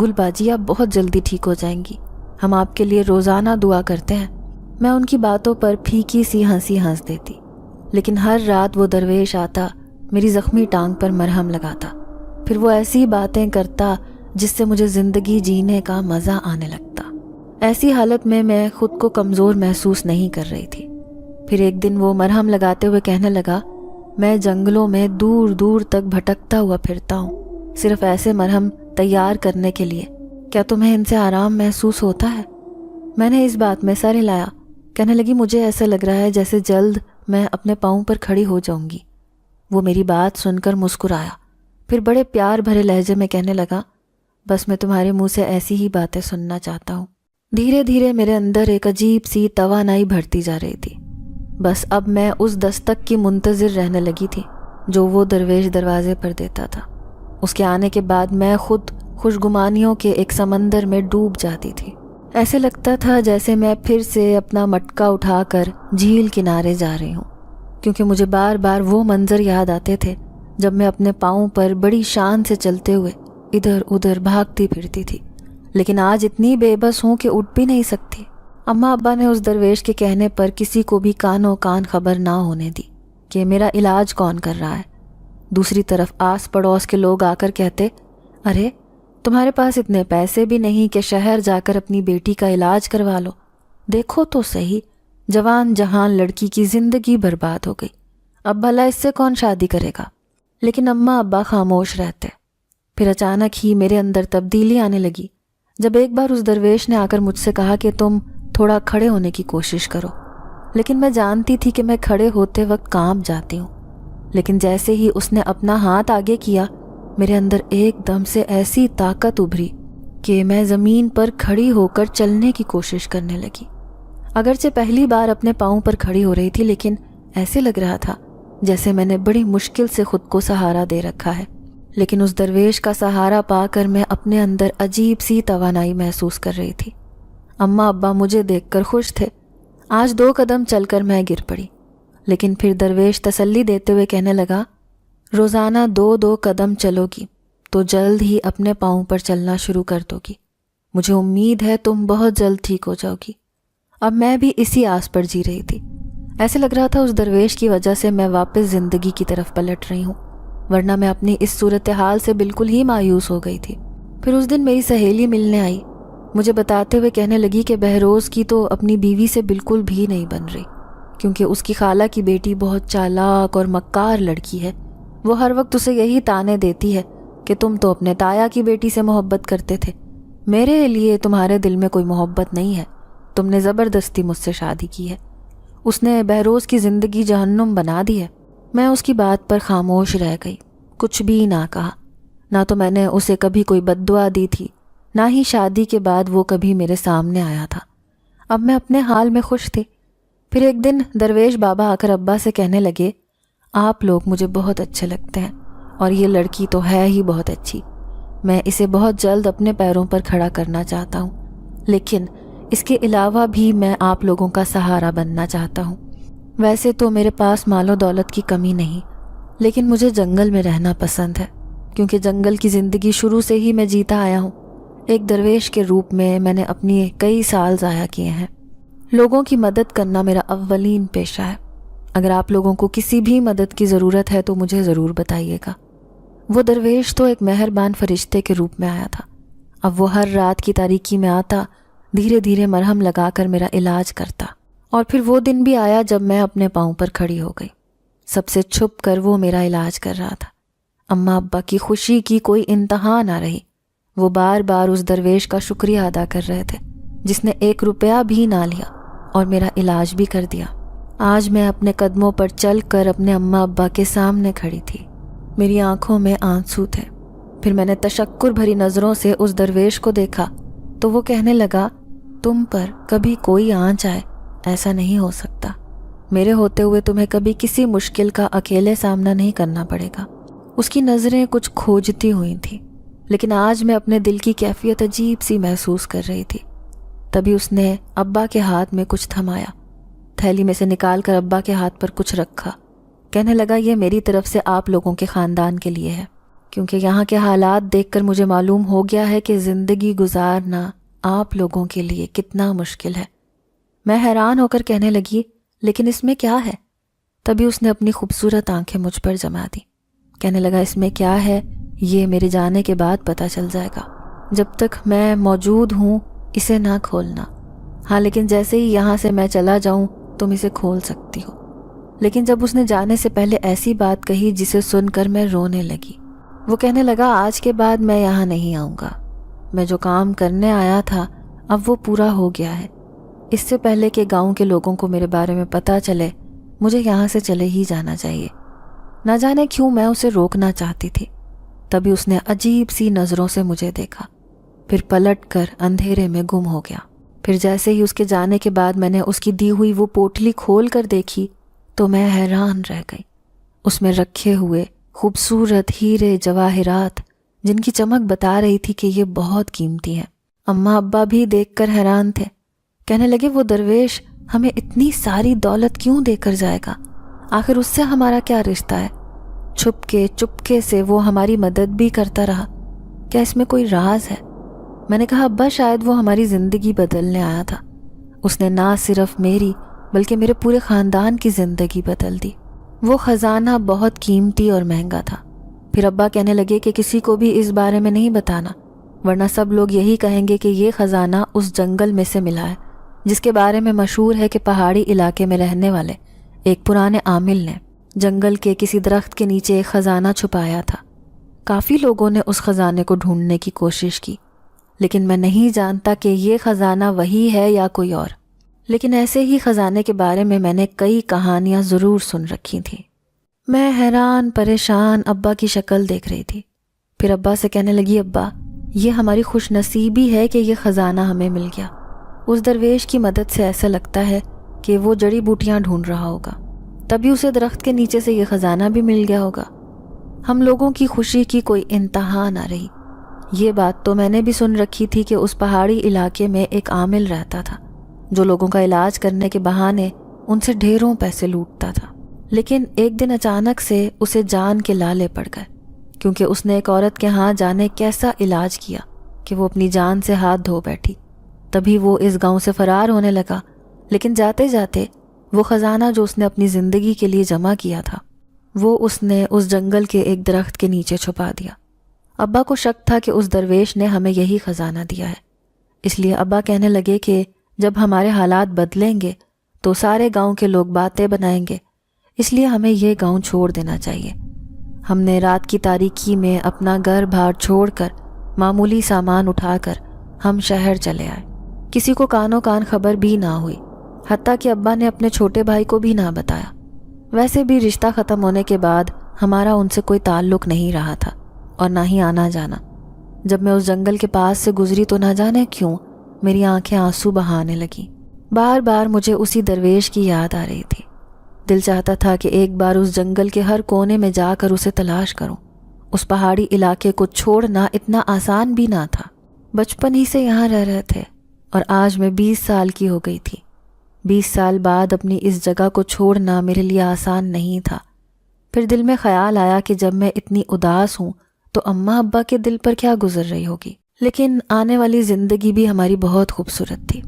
گل باجی آپ بہت جلدی ٹھیک ہو جائیں گی، ہم آپ کے لیے روزانہ دعا کرتے ہیں۔ میں ان کی باتوں پر پھیکی سی ہنسی ہنس دیتی، لیکن ہر رات وہ درویش آتا، میری زخمی ٹانگ پر مرہم لگاتا، پھر وہ ایسی باتیں کرتا جس سے مجھے زندگی جینے کا مزہ آنے لگتا۔ ایسی حالت میں میں خود کو کمزور محسوس نہیں کر رہی تھی۔ پھر ایک دن وہ مرہم لگاتے ہوئے کہنے لگا میں جنگلوں میں دور دور تک بھٹکتا ہوا پھرتا ہوں، صرف ایسے مرہم تیار کرنے کے لیے، کیا تمہیں ان سے آرام محسوس ہوتا ہے؟ میں نے اس بات میں سر ہلایا، کہنے لگی مجھے ایسا لگ رہا ہے جیسے جلد میں اپنے پاؤں پر کھڑی ہو جاؤں گی۔ وہ میری بات سن کر مسکرایا، پھر بڑے پیار بھرے لہجے میں کہنے لگا بس میں تمہارے منہ سے ایسی ہی باتیں سننا چاہتا ہوں۔ دھیرے دھیرے میرے اندر ایک عجیب سی توانائی بڑھتی جا رہی تھی، بس اب میں اس دستک کی منتظر رہنے لگی تھی جو وہ درویش دروازے پر دیتا تھا۔ اس کے آنے کے بعد میں خود خوشگمانیوں کے ایک سمندر میں ڈوب جاتی تھی۔ ایسے لگتا تھا جیسے میں پھر سے اپنا مٹکا اٹھا کر جھیل کنارے جا رہی ہوں، کیونکہ مجھے بار بار وہ منظر یاد آتے تھے جب میں اپنے پاؤں پر بڑی شان سے چلتے ہوئے ادھر ادھر بھاگتی پھرتی تھی، لیکن آج اتنی بے بس ہوں کہ اٹھ بھی نہیں سکتی۔ اماں ابا نے اس درویش کے کہنے پر کسی کو بھی کانوں کان خبر نہ ہونے دی کہ میرا علاج کون کر رہا ہے۔ دوسری طرف آس پڑوس کے لوگ آ کر کہتے ارے تمہارے پاس اتنے پیسے بھی نہیں کہ شہر جا کر اپنی بیٹی کا علاج کروا لو، دیکھو تو صحیح، جوان جہان لڑکی کی زندگی برباد ہو گئی، اب بھلا اس سے کون شادی کرے گا؟ لیکن اماں ابا خاموش رہتے۔ پھر اچانک ہی میرے اندر تبدیلی آنے لگی جب ایک بار اس درویش نے آ کر مجھ سے کہا کہ تم تھوڑا کھڑے ہونے کی کوشش کرو، لیکن میں جانتی تھی کہ میں کھڑے ہوتے وقت کانپ جاتی ہوں۔ لیکن جیسے ہی اس نے اپنا ہاتھ آگے کیا، میرے اندر ایک دم سے ایسی طاقت ابھری کہ میں زمین پر کھڑی ہو کر چلنے کی کوشش کرنے لگی۔ اگرچہ پہلی بار اپنے پاؤں پر کھڑی ہو رہی تھی، لیکن ایسے لگ رہا تھا جیسے میں نے بڑی مشکل سے خود کو سہارا دے رکھا ہے۔ لیکن اس درویش کا سہارا پا کر میں اپنے اندر عجیب سی توانائی محسوس کر رہی تھی۔ اماں ابا مجھے دیکھ کر خوش تھے۔ آج 2 قدم چل کر میں گر پڑی، لیکن پھر درویش تسلی دیتے ہوئے کہنے لگا روزانہ 2 قدم چلو گی تو جلد ہی اپنے پاؤں پر چلنا شروع کر دو گی، مجھے امید ہے تم بہت جلد ٹھیک ہو جاؤ گی۔ اب میں بھی اسی آس پر جی رہی تھی۔ ایسے لگ رہا تھا اس درویش کی وجہ سے میں واپس زندگی کی طرف پلٹ رہی ہوں، ورنہ میں اپنی اس صورتحال سے بالکل ہی مایوس ہو گئی تھی۔ پھر اس دن میری سہیلی ملنے آئی، مجھے بتاتے ہوئے کہنے لگی کہ بہروز کی تو اپنی بیوی سے بالکل بھی نہیں بن رہی، کیونکہ اس کی خالہ کی بیٹی بہت چالاک اور مکار لڑکی ہے، وہ ہر وقت اسے یہی تانے دیتی ہے کہ تم تو اپنے تایا کی بیٹی سے محبت کرتے تھے، میرے لیے تمہارے دل میں کوئی محبت نہیں ہے، تم نے زبردستی مجھ سے شادی کی ہے، اس نے بہروز کی زندگی جہنم بنا دی ہے۔ میں اس کی بات پر خاموش رہ گئی، کچھ بھی نہ کہا، نہ تو میں نے اسے کبھی کوئی بد دعا دی تھی، نہ ہی شادی کے بعد وہ کبھی میرے سامنے آیا تھا۔ اب میں اپنے حال میں خوش تھی۔ پھر ایک دن درویش بابا آ کر ابا سے کہنے لگے، آپ لوگ مجھے بہت اچھے لگتے ہیں اور یہ لڑکی تو ہے ہی بہت اچھی، میں اسے بہت جلد اپنے پیروں پر کھڑا کرنا چاہتا ہوں، لیکن اس کے علاوہ بھی میں آپ لوگوں کا سہارا بننا چاہتا ہوں۔ ویسے تو میرے پاس مال و دولت کی کمی نہیں، لیکن مجھے جنگل میں رہنا پسند ہے، کیونکہ جنگل کی زندگی شروع سے ہی میں جیتا آیا ہوں۔ ایک درویش کے روپ میں نے اپنی کئی سال ضائع کیے ہیں۔ لوگوں کی مدد کرنا میرا اولین پیشہ ہے۔ اگر آپ لوگوں کو کسی بھی مدد کی ضرورت ہے تو مجھے ضرور بتائیے گا۔ وہ درویش تو ایک مہربان فرشتے کے روپ میں آیا تھا۔ اب وہ ہر رات کی تاریکی میں آتا، دھیرے دھیرے مرہم لگا کر میرا علاج کرتا، اور پھر وہ دن بھی آیا جب میں اپنے پاؤں پر کھڑی ہو گئی۔ سب سے چھپ کر وہ میرا علاج کر رہا تھا۔ اماں ابا کی خوشی کی کوئی انتہا نہ رہی۔ وہ بار بار اس درویش کا شکریہ ادا کر رہے تھے جس نے 1 روپیہ بھی نہ لیا اور میرا علاج بھی کر دیا۔ آج میں اپنے قدموں پر چل کر اپنے اماں ابا کے سامنے کھڑی تھی۔ میری آنکھوں میں آنسو تھے۔ پھر میں نے تشکر بھری نظروں سے اس درویش کو دیکھا تو وہ کہنے لگا، تم پر کبھی کوئی آنچ آئے ایسا نہیں ہو سکتا۔ میرے ہوتے ہوئے تمہیں کبھی کسی مشکل کا اکیلے سامنا نہیں کرنا پڑے گا۔ اس کی نظریں کچھ کھوجتی ہوئی تھیں، لیکن آج میں اپنے دل کی کیفیت عجیب سی محسوس کر رہی تھی۔ تبھی اس نے ابا کے ہاتھ میں کچھ تھمایا، تھیلی میں سے نکال کر ابا کے ہاتھ پر کچھ رکھا۔ کہنے لگا، یہ میری طرف سے آپ لوگوں کے خاندان کے لیے ہے، کیونکہ یہاں کے حالات دیکھ کر مجھے معلوم ہو گیا ہے کہ زندگی گزارنا آپ لوگوں کے لیے کتنا مشکل ہے۔ میں حیران ہو کر کہنے لگی، لیکن اس میں کیا ہے؟ تبھی اس نے اپنی خوبصورت آنکھیں مجھ پر جما دی۔ کہنے لگا، اس میں کیا ہے یہ میرے جانے کے بعد پتہ چل جائے گا۔ جب تک میں موجود ہوں اسے نہ کھولنا۔ ہاں، لیکن جیسے ہی یہاں سے میں چلا جاؤں تم اسے کھول سکتی ہو۔ لیکن جب اس نے جانے سے پہلے ایسی بات کہی جسے سن کر میں رونے لگی۔ وہ کہنے لگا، آج کے بعد میں یہاں نہیں آؤں گا۔ میں جو کام کرنے آیا تھا اب وہ پورا ہو گیا ہے۔ اس سے پہلے کہ گاؤں کے لوگوں کو میرے بارے میں پتہ چلے مجھے یہاں سے چلے ہی جانا چاہیے۔ نہ جانے کیوں میں اسے روکنا چاہتی تھی۔ تبھی اس نے عجیب سی نظروں سے مجھے دیکھا، پھر پلٹ کر اندھیرے میں گم ہو گیا۔ پھر جیسے ہی اس کے جانے کے بعد میں نے اس کی دی ہوئی وہ پوٹلی کھول کر دیکھی تو میں حیران رہ گئی۔ اس میں رکھے ہوئے خوبصورت ہیرے جواہرات جن کی چمک بتا رہی تھی کہ یہ بہت قیمتی ہیں۔ اماں ابا بھی دیکھ کر حیران تھے۔ کہنے لگے، وہ درویش ہمیں اتنی ساری دولت کیوں دے کر جائے گا؟ آخر اس سے ہمارا کیا رشتہ ہے؟ چپکے سے وہ ہماری مدد بھی کرتا رہا، کیا اس میں کوئی راز ہے؟ میں نے کہا، ابا شاید وہ ہماری زندگی بدلنے آیا تھا۔ اس نے نہ صرف میری بلکہ میرے پورے خاندان کی زندگی بدل دی۔ وہ خزانہ بہت قیمتی اور مہنگا تھا۔ پھر ابا کہنے لگے کہ کسی کو بھی اس بارے میں نہیں بتانا، ورنہ سب لوگ یہی کہیں گے کہ یہ خزانہ اس جنگل میں سے ملا ہے جس کے بارے میں مشہور ہے کہ پہاڑی علاقے میں رہنے والے ایک پرانے عامل نے جنگل کے کسی درخت کے نیچے ایک خزانہ چھپایا تھا۔ کافی لوگوں نے اس خزانے کو ڈھونڈنے کی کوشش کی، لیکن میں نہیں جانتا کہ یہ خزانہ وہی ہے یا کوئی اور۔ لیکن ایسے ہی خزانے کے بارے میں نے کئی کہانیاں ضرور سن رکھی تھیں۔ میں حیران پریشان ابا کی شکل دیکھ رہی تھی۔ پھر ابا سے کہنے لگی، ابا یہ ہماری خوش نصیبی ہے کہ یہ خزانہ ہمیں مل گیا۔ اس درویش کی مدد سے ایسا لگتا ہے کہ وہ جڑی بوٹیاں ڈھونڈ رہا ہوگا، تبھی اسے درخت کے نیچے سے یہ خزانہ بھی مل گیا ہوگا۔ ہم لوگوں کی خوشی کی کوئی انتہا نہ رہی۔ یہ بات تو میں نے بھی سن رکھی تھی کہ اس پہاڑی علاقے میں ایک عامل رہتا تھا جو لوگوں کا علاج کرنے کے بہانے ان سے ڈھیروں پیسے لوٹتا تھا۔ لیکن ایک دن اچانک سے اسے جان کے لالے پڑ گئے، کیونکہ اس نے ایک عورت کے ہاں جانے کیسا علاج کیا کہ وہ اپنی جان سے ہاتھ دھو بیٹھی۔ تبھی وہ اس گاؤں سے فرار ہونے لگا، لیکن جاتے جاتے وہ خزانہ جو اس نے اپنی زندگی کے لیے جمع کیا تھا وہ اس نے اس جنگل کے ایک درخت کے نیچے چھپا دیا۔ ابا کو شک تھا کہ اس درویش نے ہمیں یہی خزانہ دیا ہے، اس لیے ابا کہنے لگے کہ جب ہمارے حالات بدلیں گے تو سارے گاؤں کے لوگ باتیں بنائیں گے، اس لیے ہمیں یہ گاؤں چھوڑ دینا چاہیے۔ ہم نے رات کی تاریکی میں اپنا گھر بار چھوڑ کر معمولی سامان اٹھا کر ہم شہر چلے آئے۔ کسی کو کانوں کان خبر بھی نہ ہوئی، حتیٰ کہ ابا نے اپنے چھوٹے بھائی کو بھی نہ بتایا۔ ویسے بھی رشتہ ختم ہونے کے بعد ہمارا ان سے کوئی تعلق نہیں رہا تھا اور نہ ہی آنا جانا۔ جب میں اس جنگل کے پاس سے گزری تو نہ جانے کیوں میری آنکھیں آنسو بہانے لگیں۔ بار بار مجھے اسی درویش کی یاد آ رہی تھی۔ دل چاہتا تھا کہ ایک بار اس جنگل کے ہر کونے میں جا کر اسے تلاش کروں۔ اس پہاڑی علاقے کو چھوڑنا اتنا آسان بھی نہ تھا۔ بچپن ہی سے یہاں رہ رہے تھے اور آج میں 20 سال کی ہو گئی تھی۔ 20 سال بعد اپنی اس جگہ کو چھوڑنا میرے لیے آسان نہیں تھا۔ پھر دل میں خیال آیا کہ جب میں اتنی اداس ہوں تو اماں ابا کے دل پر کیا گزر رہی ہوگی۔ لیکن آنے والی زندگی بھی ہماری بہت خوبصورت تھی۔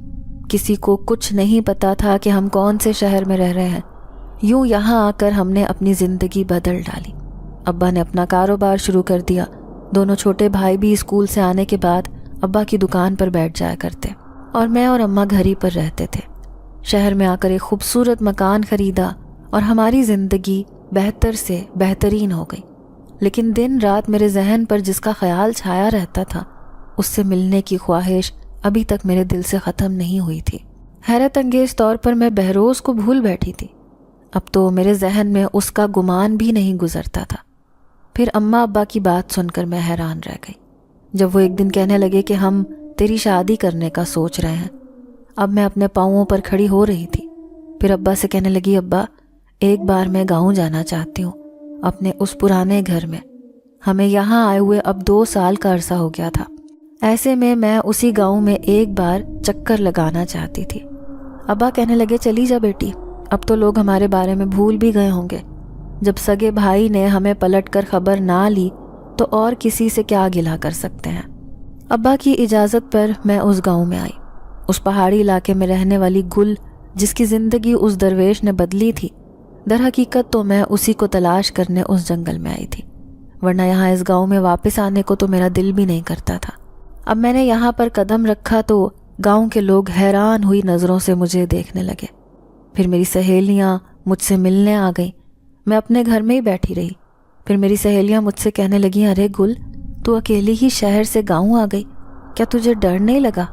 کسی کو کچھ نہیں پتا تھا کہ ہم کون سے شہر میں رہ رہے ہیں۔ یوں یہاں آ کر ہم نے اپنی زندگی بدل ڈالی۔ ابا نے اپنا کاروبار شروع کر دیا۔ دونوں چھوٹے بھائی بھی اسکول سے آنے کے بعد ابا کی دکان پر بیٹھ جایا کرتے اور میں اور اماں گھر ہی پر رہتے تھے۔ شہر میں آ کر ایک خوبصورت مکان خریدا اور ہماری زندگی بہتر سے بہترین ہو گئی۔ لیکن دن رات میرے ذہن پر جس کا خیال چھایا رہتا تھا، اس سے ملنے کی خواہش ابھی تک میرے دل سے ختم نہیں ہوئی تھی۔ حیرت انگیز طور پر میں بہروز کو بھول بیٹھی تھی۔ اب تو میرے ذہن میں اس کا گمان بھی نہیں گزرتا تھا۔ پھر اماں ابا کی بات سن کر میں حیران رہ گئی جب وہ ایک دن کہنے لگے کہ ہم تیری شادی کرنے کا سوچ رہے ہیں۔ اب میں اپنے پاؤں پر کھڑی ہو رہی تھی۔ پھر ابا سے کہنے لگی، ابا ایک بار میں گاؤں جانا چاہتی ہوں، اپنے اس پرانے گھر میں۔ ہمیں یہاں آئے ہوئے اب 2 سال کا عرصہ ہو گیا تھا۔ ایسے میں اسی گاؤں میں ایک بار چکر لگانا چاہتی تھی۔ ابا کہنے لگے، چلی جا بیٹی، اب تو لوگ ہمارے بارے میں بھول بھی گئے ہوں گے۔ جب سگے بھائی نے ہمیں پلٹ کر خبر نہ لی تو اور کسی سے کیا گلہ کر سکتے ہیں۔ ابا کی اجازت پر میں اس گاؤں میں آئی۔ اس پہاڑی علاقے میں رہنے والی گل جس کی زندگی اس درویش نے بدلی تھی، در حقیقت تو میں اسی کو تلاش کرنے اس جنگل میں آئی تھی، ورنہ یہاں اس گاؤں میں واپس آنے کو تو میرا دل بھی نہیں کرتا تھا۔ اب میں نے یہاں پر قدم رکھا تو گاؤں کے لوگ حیران ہوئی نظروں سے مجھے دیکھنے لگے۔ پھر میری سہیلیاں مجھ سے ملنے آ گئیں۔ میں اپنے گھر میں ہی بیٹھی رہی۔ پھر میری سہیلیاں مجھ سے کہنے لگیں، ارے گل، تو اکیلی ہی شہر سے گاؤں آ گئی، کیا تجھے ڈر نہیں لگا؟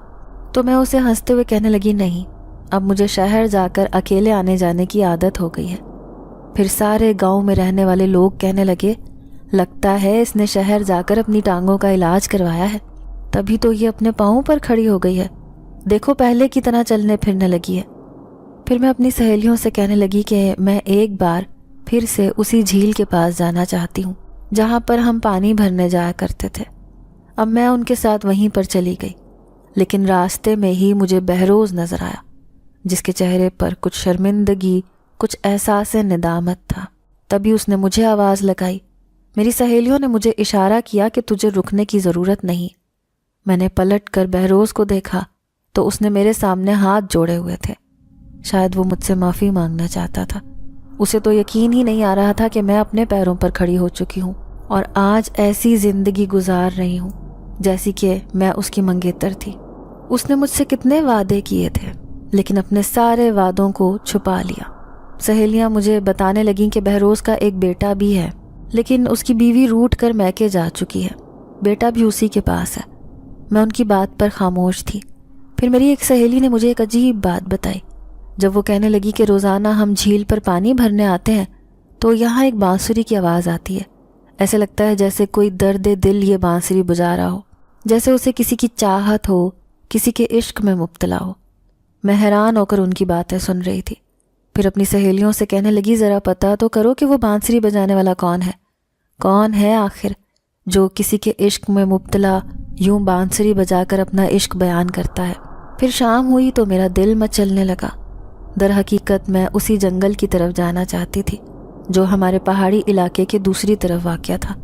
تو میں اسے ہنستے ہوئے کہنے لگی، نہیں، اب مجھے شہر جا کر اکیلے آنے جانے کی عادت ہو گئی ہے۔ پھر سارے گاؤں میں رہنے والے لوگ کہنے لگے، لگتا ہے اس نے شہر جا کر اپنی ٹانگوں کا علاج کروایا ہے، تبھی تو یہ اپنے پاؤں پر کھڑی ہو گئی ہے، دیکھو پہلے کی طرح چلنے پھرنے لگی ہے۔ پھر میں اپنی سہیلیوں سے کہنے لگی کہ میں ایک بار پھر سے اسی جھیل کے پاس جانا چاہتی ہوں جہاں پر ہم پانی بھرنے جایا کرتے تھے۔ اب میں ان کے ساتھ وہیں پر چلی گئی، لیکن راستے میں ہی مجھے بہروز نظر آیا، جس کے چہرے پر کچھ شرمندگی، کچھ احساس ندامت تھا۔ تبھی اس نے مجھے آواز لگائی۔ میری سہیلیوں نے مجھے اشارہ کیا کہ تجھے رکنے کی ضرورت نہیں۔ میں نے پلٹ کر بہروز کو دیکھا تو اس نے میرے سامنے ہاتھ جوڑے ہوئے تھے۔ شاید وہ مجھ سے معافی مانگنا چاہتا تھا۔ اسے تو یقین ہی نہیں آ رہا تھا کہ میں اپنے پیروں پر کھڑی ہو چکی ہوں اور آج ایسی زندگی گزار رہی ہوں جیسی کہ میں اس کی منگیتر تھی۔ اس نے مجھ سے کتنے وعدے کیے تھے، لیکن اپنے سارے وعدوں کو چھپا لیا۔ سہیلیاں مجھے بتانے لگیں کہ بہروز کا ایک بیٹا بھی ہے، لیکن اس کی بیوی روٹ کر میکے جا چکی ہے، بیٹا بھی اسی کے پاس ہے۔ میں ان کی بات پر خاموش تھی۔ پھر میری ایک سہیلی نے مجھے ایک عجیب بات بتائی۔ جب وہ کہنے لگی کہ روزانہ ہم جھیل پر پانی بھرنے آتے ہیں تو یہاں ایک بانسری کی آواز آتی ہے، ایسے لگتا ہے جیسے کوئی درد دل یہ بانسری بجا رہا ہو، جیسے اسے کسی کی چاہت ہو، کسی کے عشق میں مبتلا ہو۔ میں حیران ہو کر ان کی باتیں سن رہی تھی۔ پھر اپنی سہیلیوں سے کہنے لگی، ذرا پتہ تو کرو کہ وہ بانسری بجانے والا کون ہے آخر جو کسی کے عشق میں مبتلا یوں بانسری بجا کر اپنا عشق بیان کرتا ہے۔ پھر شام ہوئی تو میرا دل مچلنے لگا۔ در حقیقت میں اسی جنگل کی طرف جانا چاہتی تھی جو ہمارے پہاڑی علاقے کے دوسری طرف واقع تھا۔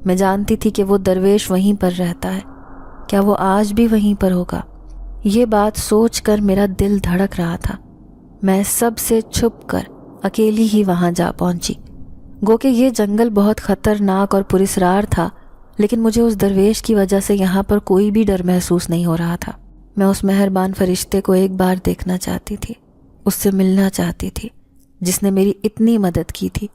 میں جانتی تھی کہ وہ درویش وہیں پر رہتا ہے۔ کیا وہ آج بھی وہیں پر ہوگا؟ یہ بات سوچ کر میرا دل دھڑک رہا تھا۔ میں سب سے چھپ کر اکیلی ہی وہاں جا پہنچی۔ گو کہ یہ جنگل بہت خطرناک اور پراسرار تھا، لیکن مجھے اس درویش کی وجہ سے یہاں پر کوئی بھی ڈر محسوس نہیں ہو رہا تھا۔ میں اس مہربان فرشتے کو ایک بار دیکھنا چاہتی تھی، اس سے ملنا چاہتی تھی جس نے میری اتنی مدد کی تھی،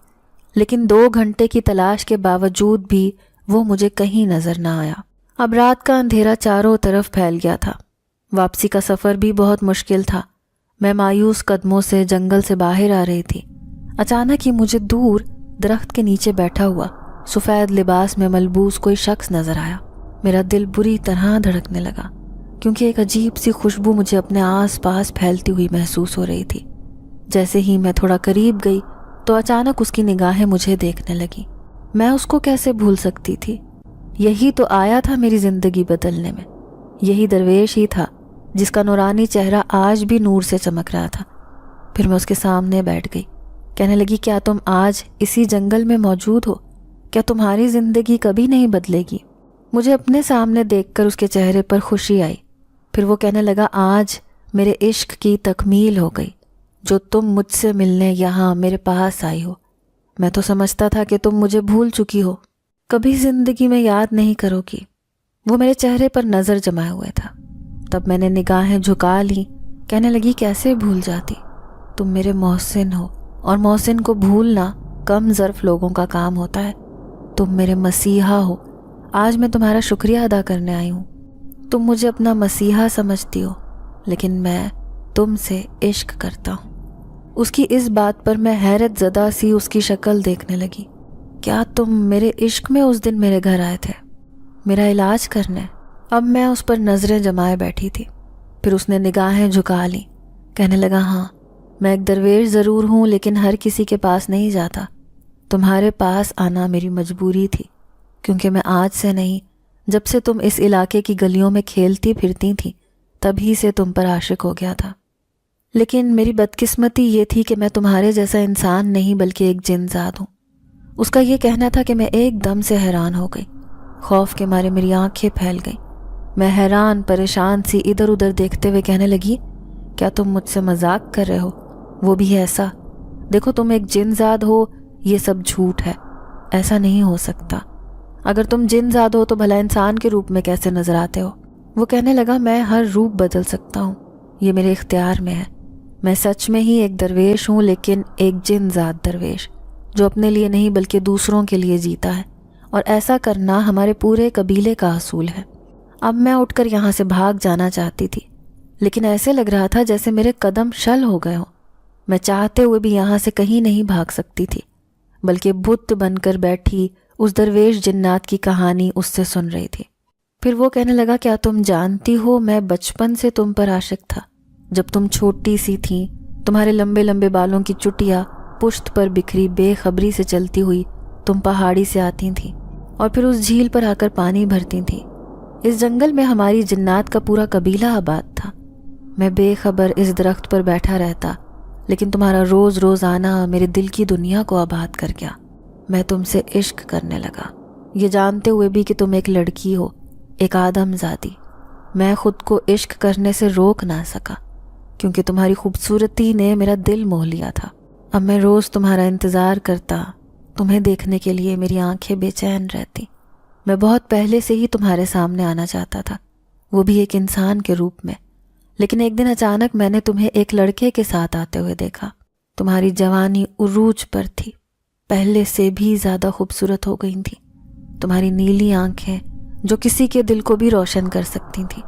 لیکن 2 گھنٹے کی تلاش کے باوجود بھی وہ مجھے کہیں نظر نہ آیا۔ اب رات کا اندھیرا چاروں طرف پھیل گیا تھا۔ واپسی کا سفر بھی بہت مشکل تھا۔ میں مایوس قدموں سے جنگل سے باہر آ رہی تھی۔ اچانک ہی مجھے دور درخت کے نیچے بیٹھا ہوا سفید لباس میں ملبوس کوئی شخص نظر آیا۔ میرا دل بری طرح دھڑکنے لگا کیونکہ ایک عجیب سی خوشبو مجھے اپنے آس پاس پھیلتی ہوئی محسوس ہو رہی تھی۔ جیسے ہی میں تھوڑا قریب گئی تو اچانک اس کی نگاہیں مجھے دیکھنے لگی۔ میں اس کو کیسے بھول سکتی تھی؟ یہی تو آیا تھا میری زندگی بدلنے میں، یہی درویش ہی تھا جس کا نورانی چہرہ آج بھی نور سے چمک رہا تھا۔ پھر میں اس کے سامنے بیٹھ گئی، کہنے لگی کیا تم آج اسی جنگل میں موجود ہو؟ کیا تمہاری زندگی کبھی نہیں بدلے گی؟ مجھے اپنے سامنے دیکھ کر اس کے چہرے پر خوشی آئی۔ پھر وہ کہنے لگا آج میرے عشق کی تکمیل ہو گئی جو تم مجھ سے ملنے یہاں میرے پاس آئی ہو۔ میں تو سمجھتا تھا کہ تم مجھے بھول چکی ہو، کبھی زندگی میں یاد نہیں کرو گی۔ وہ میرے چہرے پر نظر جمائے ہوئے تھا۔ تب میں نے نگاہیں جھکا لی، کہنے لگی کیسے بھول جاتی؟ تم میرے محسن ہو، اور محسن کو بھولنا کم ظرف لوگوں کا کام ہوتا ہے۔ تم میرے مسیحا ہو، آج میں تمہارا شکریہ ادا کرنے آئی ہوں۔ تم مجھے اپنا مسیحا سمجھتی ہو، لیکن میں تم سے عشق کرتا ہوں۔ اس کی اس بات پر میں حیرت زدہ سی اس کی شکل دیکھنے لگی۔ کیا تم میرے عشق میں اس دن میرے گھر آئے تھے میرا علاج کرنے؟ اب میں اس پر نظریں جمائے بیٹھی تھی۔ پھر اس نے نگاہیں جھکا لی، کہنے لگا ہاں میں ایک درویش ضرور ہوں لیکن ہر کسی کے پاس نہیں جاتا۔ تمہارے پاس آنا میری مجبوری تھی، کیونکہ میں آج سے نہیں، جب سے تم اس علاقے کی گلیوں میں کھیلتی پھرتی تھی تبھی سے تم پر عاشق ہو گیا تھا۔ لیکن میری بدقسمتی یہ تھی کہ میں تمہارے جیسا انسان نہیں بلکہ ایک جن ذات ہوں۔ اس کا یہ کہنا تھا کہ میں ایک دم سے حیران ہو گئی، خوف کے مارے میری آنکھیں پھیل گئیں۔ میں حیران پریشان سی ادھر ادھر دیکھتے ہوئے کہنے لگی کیا تم مجھ سے مذاق کر رہے ہو؟ وہ بھی ایسا؟ دیکھو تم ایک جن زاد ہو، یہ سب جھوٹ ہے، ایسا نہیں ہو سکتا۔ اگر تم جن زاد ہو تو بھلا انسان کے روپ میں کیسے نظر آتے ہو؟ وہ کہنے لگا میں ہر روپ بدل سکتا ہوں، یہ میرے اختیار میں ہے۔ میں سچ میں ہی ایک درویش ہوں، لیکن ایک جن زاد درویش جو اپنے لیے نہیں بلکہ دوسروں کے لیے جیتا ہے، اور ایسا کرنا ہمارے پورے قبیلے کا اصول ہے۔ اب میں اٹھ کر یہاں سے بھاگ جانا چاہتی تھی، لیکن ایسے لگ رہا تھا جیسے میرے قدم شل ہو گئے ہوں۔ میں چاہتے ہوئے بھی یہاں سے کہیں نہیں بھاگ سکتی تھی، بلکہ بت بن کر بیٹھی اس درویش جنات کی کہانی اس سے سن رہی تھی۔ پھر وہ کہنے لگا کیا تم جانتی ہو میں بچپن سے تم پر عاشق تھا؟ جب تم چھوٹی سی تھیں، تمہارے لمبے لمبے بالوں کی چٹیاں پشت پر بکھری بے خبری سے چلتی ہوئی تم پہاڑی سے آتی تھیں اور پھر اس جھیل پر آ کر پانی بھرتی تھیں۔ اس جنگل میں ہماری جنات کا پورا قبیلہ آباد تھا۔ میں بے خبر اس درخت پر بیٹھا رہتا، لیکن تمہارا روز روز آنا میرے دل کی دنیا کو آباد کر گیا۔ میں تم سے عشق کرنے لگا، یہ جانتے ہوئے بھی کہ تم ایک لڑکی ہو، ایک آدم زادی۔ میں خود کو عشق کرنے سے روک نہ سکا، کیونکہ تمہاری خوبصورتی نے میرا دل موہ لیا تھا۔ اب میں روز تمہارا انتظار کرتا، تمہیں دیکھنے کے لیے میری آنکھیں بے چین رہتی۔ میں بہت پہلے سے ہی تمہارے سامنے آنا چاہتا تھا، وہ بھی ایک انسان کے روپ میں، لیکن ایک دن اچانک میں نے تمہیں ایک لڑکے کے ساتھ آتے ہوئے دیکھا۔ تمہاری جوانی عروج پر تھی، پہلے سے بھی زیادہ خوبصورت ہو گئی تھی۔ تمہاری نیلی آنکھیں جو کسی کے دل کو بھی روشن کر سکتی تھیں۔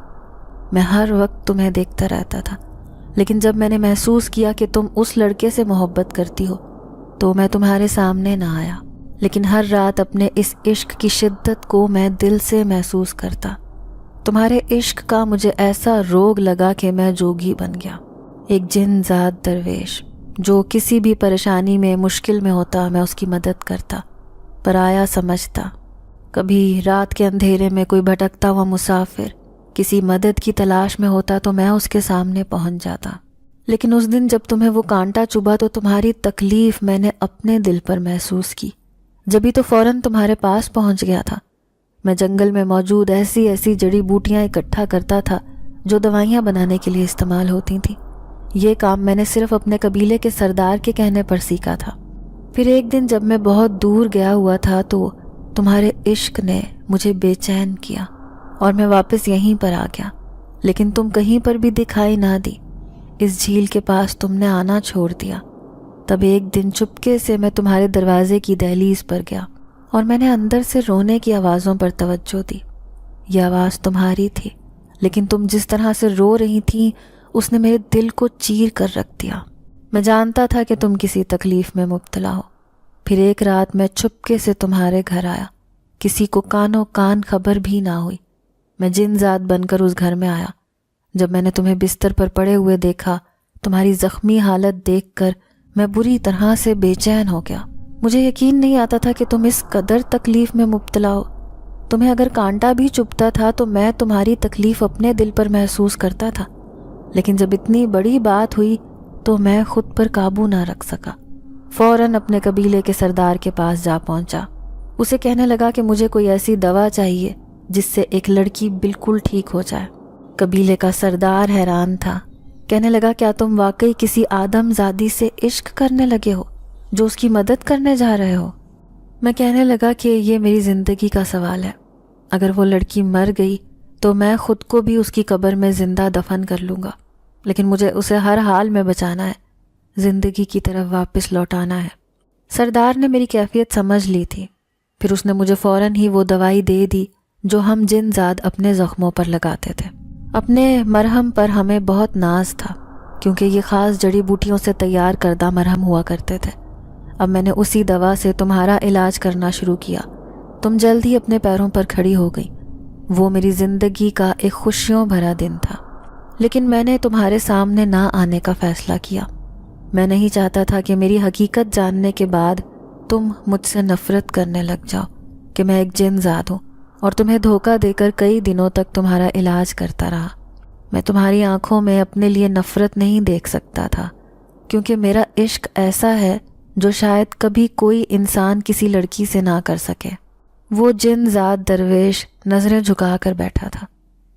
میں ہر وقت تمہیں دیکھتا رہتا تھا، لیکن جب میں نے محسوس کیا کہ تم اس لڑکے سے محبت کرتی ہو تو میں تمہارے سامنے نہ آیا، لیکن ہر رات اپنے اس عشق کی شدت کو میں دل سے محسوس کرتا۔ تمہارے عشق کا مجھے ایسا روگ لگا کہ میں جوگی بن گیا، ایک جن زاد درویش جو کسی بھی پریشانی میں مشکل میں ہوتا میں اس کی مدد کرتا، پرایا سمجھتا۔ کبھی رات کے اندھیرے میں کوئی بھٹکتا ہوا مسافر کسی مدد کی تلاش میں ہوتا تو میں اس کے سامنے پہنچ جاتا۔ لیکن اس دن جب تمہیں وہ کانٹا چبھا تو تمہاری تکلیف میں نے اپنے دل پر محسوس کی، جبھی تو فوراً تمہارے پاس پہنچ گیا تھا۔ میں جنگل میں موجود ایسی ایسی جڑی بوٹیاں اکٹھا کرتا تھا جو دوائیاں بنانے کے لیے استعمال ہوتی تھیں۔ یہ کام میں نے صرف اپنے قبیلے کے سردار کے کہنے پر سیکھا تھا۔ پھر ایک دن جب میں بہت دور گیا ہوا تھا تو تمہارے عشق نے مجھے بے چین کیا اور میں واپس یہیں پر آ گیا، لیکن تم کہیں پر بھی دکھائی نہ دی۔ اس جھیل کے پاس تم نے آنا چھوڑ دیا۔ تب ایک دن چپکے سے میں تمہارے دروازے کی دہلیز پر گیا اور میں نے اندر سے رونے کی آوازوں پر توجہ دی۔ یہ آواز تمہاری تھی، لیکن تم جس طرح سے رو رہی تھیں اس نے میرے دل کو چیر کر رکھ دیا۔ میں جانتا تھا کہ تم کسی تکلیف میں مبتلا ہو۔ پھر ایک رات میں چپکے سے تمہارے گھر آیا، کسی کو کانوں کان خبر بھی نہ ہوئی۔ میں جن ذات بن کر اس گھر میں آیا۔ جب میں نے تمہیں بستر پر پڑے ہوئے دیکھا، تمہاری زخمی حالت دیکھ کر میں بری طرح سے بے چین ہو گیا۔ مجھے یقین نہیں آتا تھا کہ تم اس قدر تکلیف میں مبتلا ہو۔ تمہیں اگر کانٹا بھی چبھتا تھا تو میں تمہاری تکلیف اپنے دل پر محسوس کرتا تھا، لیکن جب اتنی بڑی بات ہوئی تو میں خود پر قابو نہ رکھ سکا۔ فوراً اپنے قبیلے کے سردار کے پاس جا پہنچا۔ اسے کہنے لگا کہ مجھے کوئی ایسی دوا چاہیے جس سے ایک لڑکی بالکل ٹھیک ہو جائے۔ قبیلے کا سردار حیران تھا، کہنے لگا کیا تم واقعی کسی آدم زادی سے عشق کرنے لگے ہو جو اس کی مدد کرنے جا رہے ہو؟ میں کہنے لگا کہ یہ میری زندگی کا سوال ہے، اگر وہ لڑکی مر گئی تو میں خود کو بھی اس کی قبر میں زندہ دفن کر لوں گا، لیکن مجھے اسے ہر حال میں بچانا ہے، زندگی کی طرف واپس لوٹانا ہے۔ سردار نے میری کیفیت سمجھ لی تھی، پھر اس نے مجھے فوراً ہی وہ دوائی دے دی جو ہم جن زاد اپنے زخموں پر لگاتے تھے۔ اپنے مرہم پر ہمیں بہت ناز تھا کیونکہ یہ خاص جڑی بوٹیوں سے تیار کردہ مرہم ہوا کرتے تھے۔ اب میں نے اسی دوا سے تمہارا علاج کرنا شروع کیا۔ تم جلد ہی اپنے پیروں پر کھڑی ہو گئی۔ وہ میری زندگی کا ایک خوشیوں بھرا دن تھا، لیکن میں نے تمہارے سامنے نہ آنے کا فیصلہ کیا۔ میں نہیں چاہتا تھا کہ میری حقیقت جاننے کے بعد تم مجھ سے نفرت کرنے لگ جاؤ کہ میں ایک جن زاد ہوں، اور تمہیں دھوکہ دے کر کئی دنوں تک تمہارا علاج کرتا رہا۔ میں تمہاری آنکھوں میں اپنے لیے نفرت نہیں دیکھ سکتا تھا، کیونکہ میرا عشق ایسا ہے جو شاید کبھی کوئی انسان کسی لڑکی سے نہ کر سکے۔ وہ جن زاد درویش نظریں جھکا کر بیٹھا تھا،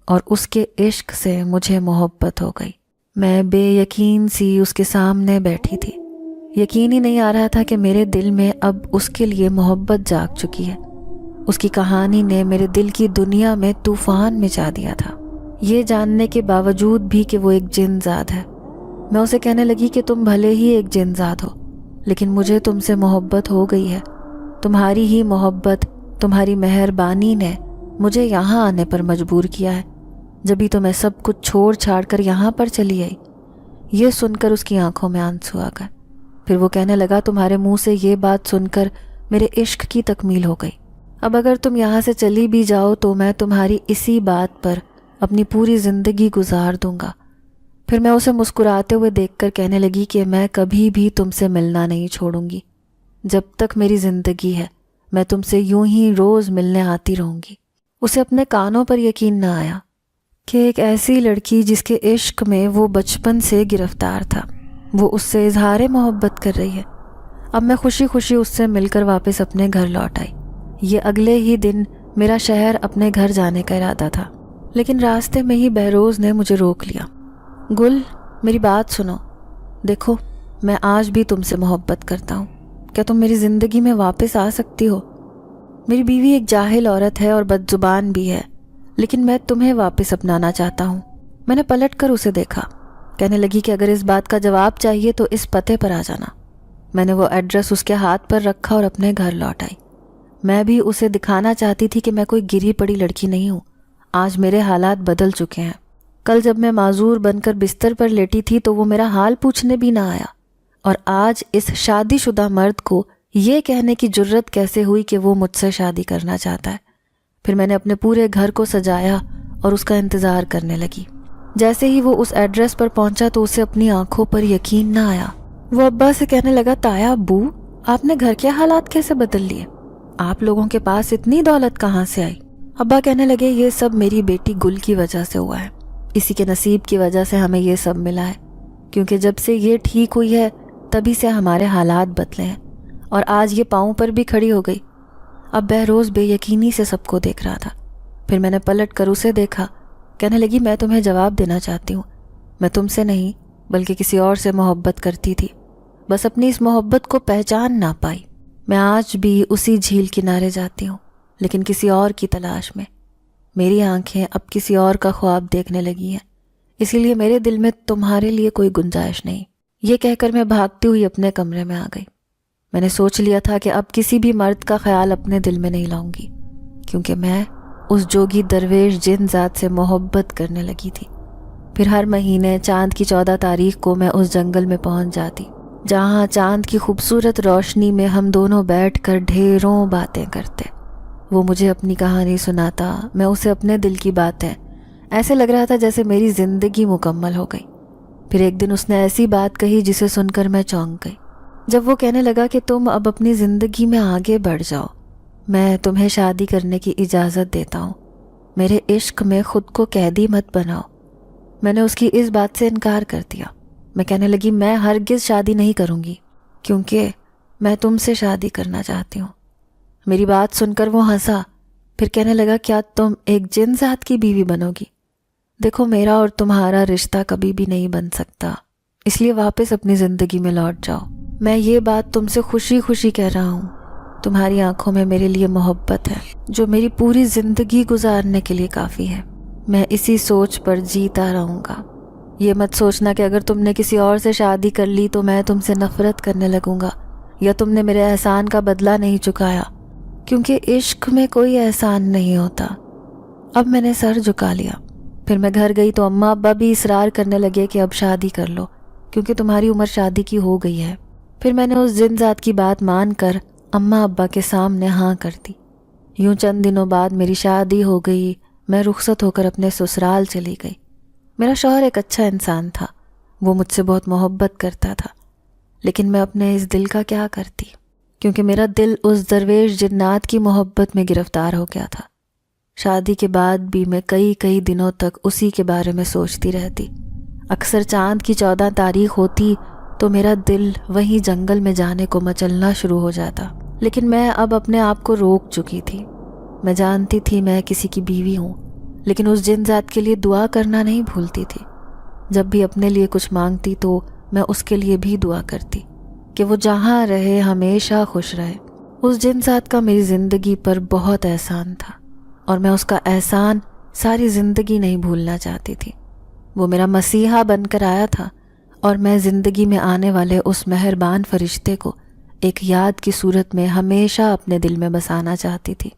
اور اس کے عشق سے مجھے محبت ہو گئی۔ میں بے یقین سی اس کے سامنے بیٹھی تھی۔ یقین ہی نہیں آ رہا تھا کہ میرے دل میں اب اس کے لیے محبت جاگ چکی ہے۔ اس کی کہانی نے میرے دل کی دنیا میں طوفان مچا دیا تھا، یہ جاننے کے باوجود بھی کہ وہ ایک جن زاد ہے۔ میں اسے کہنے لگی کہ تم بھلے ہی ایک جن زاد ہو، لیکن مجھے تم سے محبت ہو گئی ہے۔ تمہاری ہی محبت، تمہاری مہربانی نے مجھے یہاں آنے پر مجبور کیا ہے، جبھی تو میں سب کچھ چھوڑ چھاڑ کر یہاں پر چلی آئی۔ یہ سن کر اس کی آنکھوں میں آنسو آ گئے۔ پھر وہ کہنے لگا تمہارے منہ سے یہ بات سن کر میرے عشق کی تکمیل ہو گئی۔ اب اگر تم یہاں سے چلی بھی جاؤ تو میں تمہاری اسی بات پر اپنی پوری زندگی گزار دوں گا۔ پھر میں اسے مسکراتے ہوئے دیکھ کر کہنے لگی کہ میں کبھی بھی تم سے ملنا نہیں چھوڑوں گی۔ جب تک میری زندگی ہے میں تم سے یوں ہی روز ملنے آتی رہوں گی۔ اسے اپنے کانوں پر یقین نہ آیا کہ ایک ایسی لڑکی جس کے عشق میں وہ بچپن سے گرفتار تھا، وہ اس سے اظہار محبت کر رہی ہے۔ اب میں خوشی خوشی اس سے مل کر واپس اپنے گھر لوٹ آئی۔ یہ اگلے ہی دن میرا شہر اپنے گھر جانے کا ارادہ تھا، لیکن راستے میں ہی بہروز نے مجھے روک لیا۔ گل، میری بات سنو، دیکھو میں آج بھی تم سے محبت کرتا ہوں، کیا تم میری زندگی میں واپس آ سکتی ہو؟ میری بیوی ایک جاہل عورت ہے اور بد زبان بھی ہے، لیکن میں تمہیں واپس اپنانا چاہتا ہوں۔ میں نے پلٹ کر اسے دیکھا، کہنے لگی کہ اگر اس بات کا جواب چاہیے تو اس پتے پر آ جانا۔ میں نے وہ ایڈریس اس کے ہاتھ پر رکھا اور اپنے گھر لوٹ آئی۔ میں بھی اسے دکھانا چاہتی تھی کہ میں کوئی گری پڑی لڑکی نہیں ہوں، آج میرے حالات بدل چکے ہیں۔ کل جب میں معذور بن کر بستر پر لیٹی تھی تو وہ میرا حال پوچھنے بھی نہ آیا، اور آج اس شادی شدہ مرد کو یہ کہنے کی جرت کیسے ہوئی کہ وہ مجھ سے شادی کرنا چاہتا ہے۔ پھر میں نے اپنے پورے گھر کو سجایا اور اس کا انتظار کرنے لگی۔ جیسے ہی وہ اس ایڈریس پر پہنچا تو اسے اپنی آنکھوں پر یقین نہ آیا۔ وہ ابا سے کہنے لگا، تایا ابو، آپ نے گھر کے حالات کیسے بدل لیے؟ آپ لوگوں کے پاس اتنی دولت کہاں سے آئی؟ ابا کہنے لگے، یہ سب میری بیٹی گل کی وجہ سے ہوا ہے، اسی کے نصیب کی وجہ سے ہمیں یہ سب ملا ہے، کیونکہ جب سے یہ ٹھیک ہوئی ہے تبھی سے ہمارے حالات بدلے ہیں، اور آج یہ پاؤں پر بھی کھڑی ہو گئی۔ اب بہروز بے یقینی سے سب کو دیکھ رہا تھا۔ پھر میں نے پلٹ کر اسے دیکھا، کہنے لگی، میں تمہیں جواب دینا چاہتی ہوں، میں تم سے نہیں بلکہ کسی اور سے محبت کرتی تھی، بس اپنی اس محبت کو پہچان نہ پائی۔ میں آج بھی اسی جھیل کنارے جاتی ہوں، لیکن کسی اور کی تلاش میں۔ میری آنکھیں اب کسی اور کا خواب دیکھنے لگی ہیں، اسی لیے میرے دل میں تمہارے لیے کوئی گنجائش نہیں۔ یہ کہہ کر میں بھاگتی ہوئی اپنے کمرے میں آ گئی۔ میں نے سوچ لیا تھا کہ اب کسی بھی مرد کا خیال اپنے دل میں نہیں لاؤں گی، کیونکہ میں اس جوگی درویش جن ذات سے محبت کرنے لگی تھی۔ پھر ہر مہینے چاند کی 14 تاریخ کو میں اس جنگل میں پہنچ جاتی، جہاں چاند کی خوبصورت روشنی میں ہم دونوں بیٹھ کر ڈھیروں باتیں کرتے۔ وہ مجھے اپنی کہانی سناتا، میں اسے اپنے دل کی باتیں. ایسے لگ رہا تھا جیسے میری زندگی مکمل ہو گئی. پھر ایک دن اس نے ایسی بات کہی جسے سن کر میں چونک گئی. جب وہ کہنے لگا کہ تم اب اپنی زندگی میں آگے بڑھ جاؤ، میں تمہیں شادی کرنے کی اجازت دیتا ہوں، میرے عشق میں خود کو قیدی مت بناؤ. میں نے اس کی اس بات سے انکار کر دیا. میں کہنے لگی میں ہرگز شادی نہیں کروں گی کیونکہ میں تم سے شادی کرنا چاہتی ہوں. میری بات سن کر وہ ہنسا. پھر کہنے لگا کیا تم ایک جن ذات کی بیوی بنو گی؟ دیکھو میرا اور تمہارا رشتہ کبھی بھی نہیں بن سکتا، اس لیے واپس اپنی زندگی میں لوٹ جاؤ. میں یہ بات تم سے خوشی خوشی کہہ رہا ہوں. تمہاری آنکھوں میں میرے لیے محبت ہے جو میری پوری زندگی گزارنے کے لیے کافی ہے. میں اسی سوچ پر جیتا رہوں گا. یہ مت سوچنا کہ اگر تم نے کسی اور سے شادی کر لی تو میں تم سے نفرت کرنے لگوں گا یا تم نے میرے احسان کا بدلہ نہیں چکایا، کیونکہ عشق میں کوئی احسان نہیں ہوتا. اب میں نے سر جھکا لیا. پھر میں گھر گئی تو اماں ابا بھی اصرار کرنے لگے کہ اب شادی کر لو کیونکہ تمہاری عمر شادی کی ہو گئی ہے. پھر میں نے اس جن ذات کی بات مان کر اماں ابا کے سامنے ہاں کر دی. یوں چند دنوں بعد میری شادی ہو گئی. میں رخصت ہو کر اپنے سسرال چلی گئی. میرا شوہر ایک اچھا انسان تھا، وہ مجھ سے بہت محبت کرتا تھا، لیکن میں اپنے اس دل کا کیا کرتی کیونکہ میرا دل اس درویش جنات کی محبت میں گرفتار ہو گیا تھا. شادی کے بعد بھی میں کئی دنوں تک اسی کے بارے میں سوچتی رہتی. اکثر چاند کی 14 تاریخ ہوتی تو میرا دل وہیں جنگل میں جانے کو مچلنا شروع ہو جاتا. لیکن میں اب اپنے آپ کو روک چکی تھی. میں جانتی تھی میں کسی کی بیوی ہوں، لیکن اس جن ذات کے لیے دعا کرنا نہیں بھولتی تھی. جب بھی اپنے لیے کچھ مانگتی تو میں اس کے لیے بھی دعا کرتی کہ وہ جہاں رہے ہمیشہ خوش رہے. اس جن ذات کا میری زندگی پر بہت احسان تھا اور میں اس کا احسان ساری زندگی نہیں بھولنا چاہتی تھی. وہ میرا مسیحا بن کر آیا تھا اور میں زندگی میں آنے والے اس مہربان فرشتے کو ایک یاد کی صورت میں ہمیشہ اپنے دل میں بسانا چاہتی تھی.